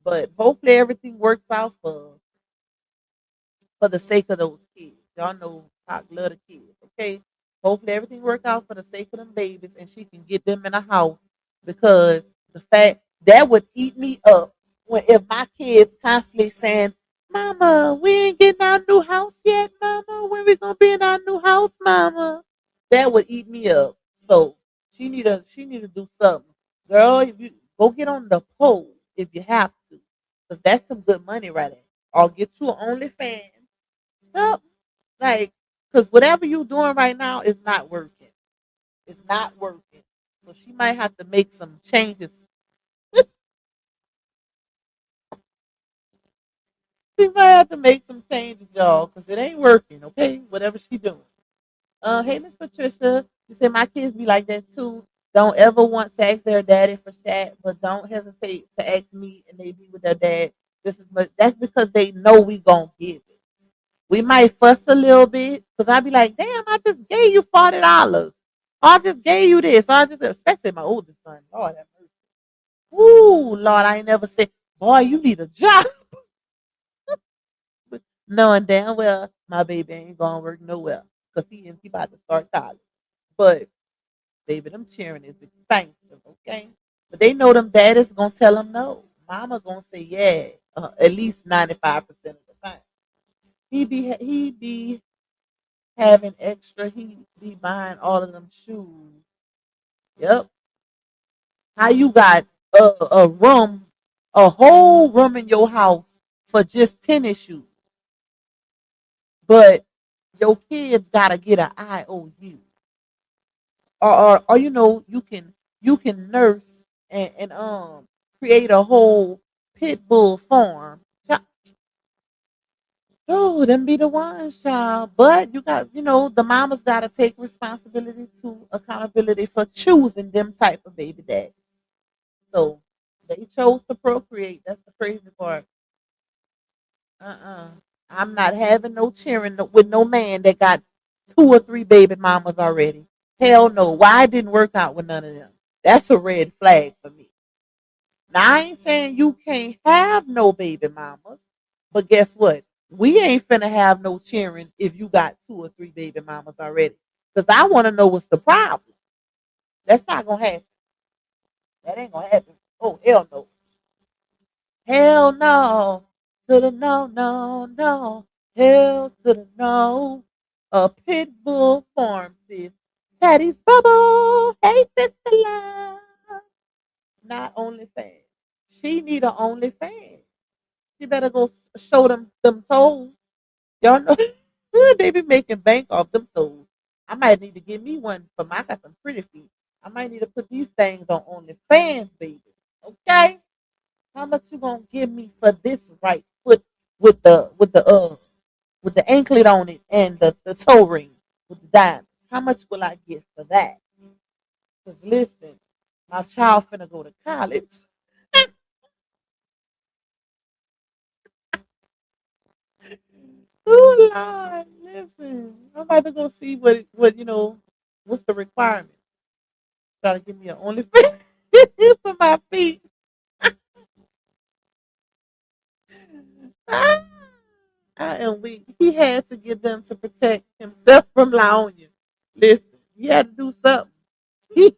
But hopefully everything works out for the sake of those kids. Y'all know I love the kids, okay? Hopefully everything works out for the sake of them babies and she can get them in a house because the fact that would eat me up when if my kids constantly saying, "Mama, we ain't getting our new house yet, Mama. When we gonna be in our new house, Mama?" That would eat me up. So she need to do something. Girl, if you go get on the pole if you have to. Because that's some good money right there. Or get you an OnlyFans. Yep. Like, because whatever you're doing right now is not working. It's not working. So she might have to make some changes. She might have to make some changes, y'all, because it ain't working, okay? Whatever she doing. Hey, Miss Patricia, you said my kids be like that too. Don't ever want to ask their daddy for chat, but don't hesitate to ask me and they be with their dad just as much. That's because they know we gonna give it. We might fuss a little bit because I be like, damn, I just gave you $40. I just gave you this. I just, especially my oldest son. Lord have mercy. Ooh, Lord, I ain't never said, boy, you need a job. But knowing damn well my baby ain't gonna work nowhere because he about to start college. But baby, them cheering is expensive, okay? But they know them daddies gonna tell them no. Mama gonna say yeah, at least 95% of the time. He be having extra. He be buying all of them shoes. Yep. How you got a room, a whole room in your house for just tennis shoes, but your kids gotta get an IOU, or you can nurse and create a whole pit bull farm. Oh, them be the ones, child. But the mamas gotta take responsibility to accountability for choosing them type of baby dad. So they chose to procreate. That's the crazy part. Uh-uh. I'm not having no cheering with no man that got 2 or 3 baby mamas already. Hell no. Why it didn't work out with none of them? That's a red flag for me. Now I ain't saying you can't have no baby mamas, but guess what? We ain't finna have no cheering if you got 2 or 3 baby mamas already. Because I want to know what's the problem. That's not gonna happen. That ain't gonna happen. Oh hell no. Hell no. to the no, no, no. Hell to the no. A pit bull farm, sis. Teddy's bubble. Hey, sister love. Not OnlyFans. She need a OnlyFans. She better go show them toes. Y'all know they be making bank off them toes. I might need to get me one for my. I got some pretty feet. I might need to put these things on OnlyFans, baby. Okay? How much you gonna give me for this right foot with the anklet on it and the toe ring with the diamonds? How much will I get for that? Because listen, my child finna go to college. Oh Lord, listen. I'm about to go see what what's the requirement. Try to give me an OnlyFans for my feet. I am weak. He had to get them to protect himself from Laonia. Listen, he had to do something. He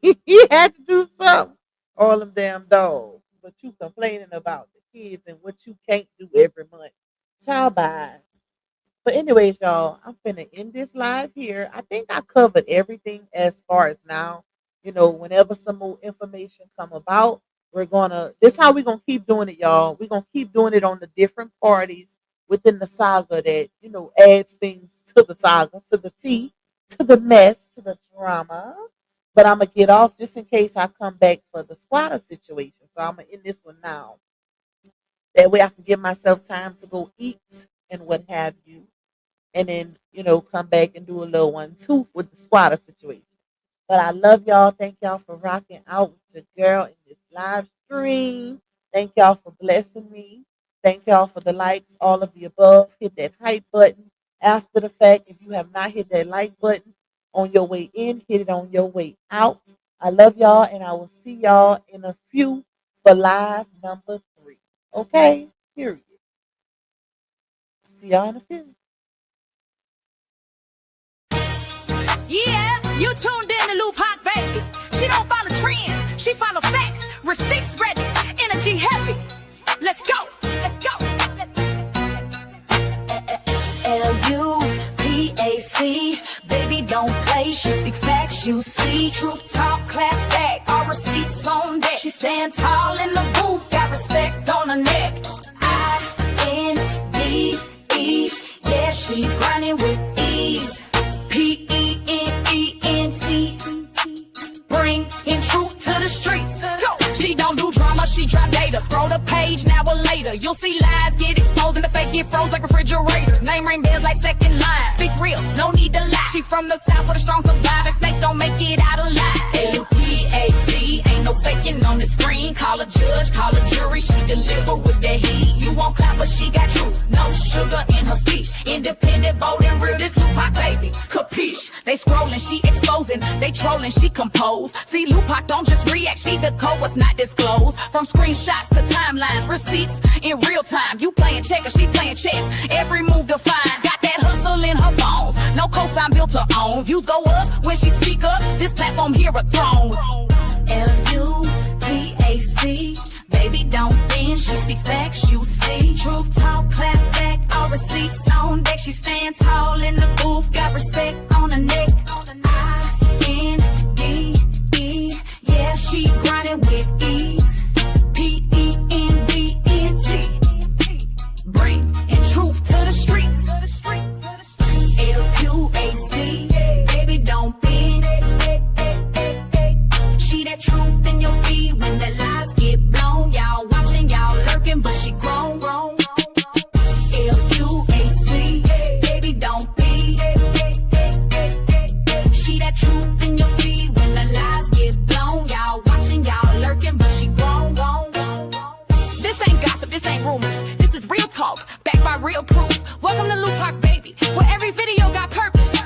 had to do something. All them damn dogs. But you complaining about the kids and what you can't do every month. Child bye. But anyways, y'all, I'm finna end this live here. I think I covered everything as far as now. Whenever some more information come about, this is how we're gonna keep doing it, y'all. We're gonna keep doing it on the different parties within the saga that, adds things to the saga, to the tea, to the mess, to the drama. But I'm gonna get off just in case I come back for the squatter situation. So I'm gonna end this one now. That way I can give myself time to go eat and what have you. And then, come back and do a little one too with the squatter situation. But I love y'all. Thank y'all for rocking out with your girl in this live stream. Thank y'all for blessing me. Thank y'all for the likes, all of the above. Hit that hype button after the fact. If you have not hit that like button on your way in, hit it on your way out. I love y'all, and I will see y'all in a few for live number 3. Okay? Period. See y'all in a few. Yeah, you tuned in to Lou Hot Baby. She don't follow trends, she follow facts. Receipts ready, energy heavy. Let's go, let's go. L-U-P-A-C, baby don't play. She speak facts, you see. Truth talk, clap back. All receipts on deck. She stand tall in the booth, got respect on her neck. I-N-D-E, yeah, she grinding with ease. P-E-N-E-N-T, bringing truth to the streets. She don't do drama, she drop data. Scroll the page, now or later. You'll see lies get exposed and the fake get froze like refrigerators. Name ring bells like second line. Speak real, no need to lie. She from the south with a strong survivor. Snakes don't make it out alive. L-U-P-A-C, ain't no faking on the screen. Call a judge, call a jury. She deliver with the heat. You won't clap, but she got truth. No sugar in her speech. Independent, bold and real. This Lupac baby, capiche? They scrolling, she exposing. They trolling, she compose. See, Lupac don't just react. She the code what's not disclosed. From screenshots to timelines, receipts in real time. You playing checkers, she playing chess. Every move defined. Got that hustle in her bones. No cosign built her own. Views go up when she speak up. This platform here a throne. L-U-P-A-C, baby don't bend. She speak facts, you see. Truth talk, clap back. All receipts on deck. She stand tall in the booth. Got respect on her neck. I-N-D-E, yeah, she grinding with ease. P-E-N-D-E-N-T, bringing truth to the streets. L-U-A-C, baby don't bend. She that truth in your feed when the lies get blown. Y'all watching, y'all lurking, but she grown. L-U-A-C, baby don't be. She that truth in your feed when the lies get blown. Y'all watching, y'all lurking, but she grown. This ain't gossip, this ain't rumors. This is real talk, backed by real proof. Welcome to Lupac Baby, where every video got purpose.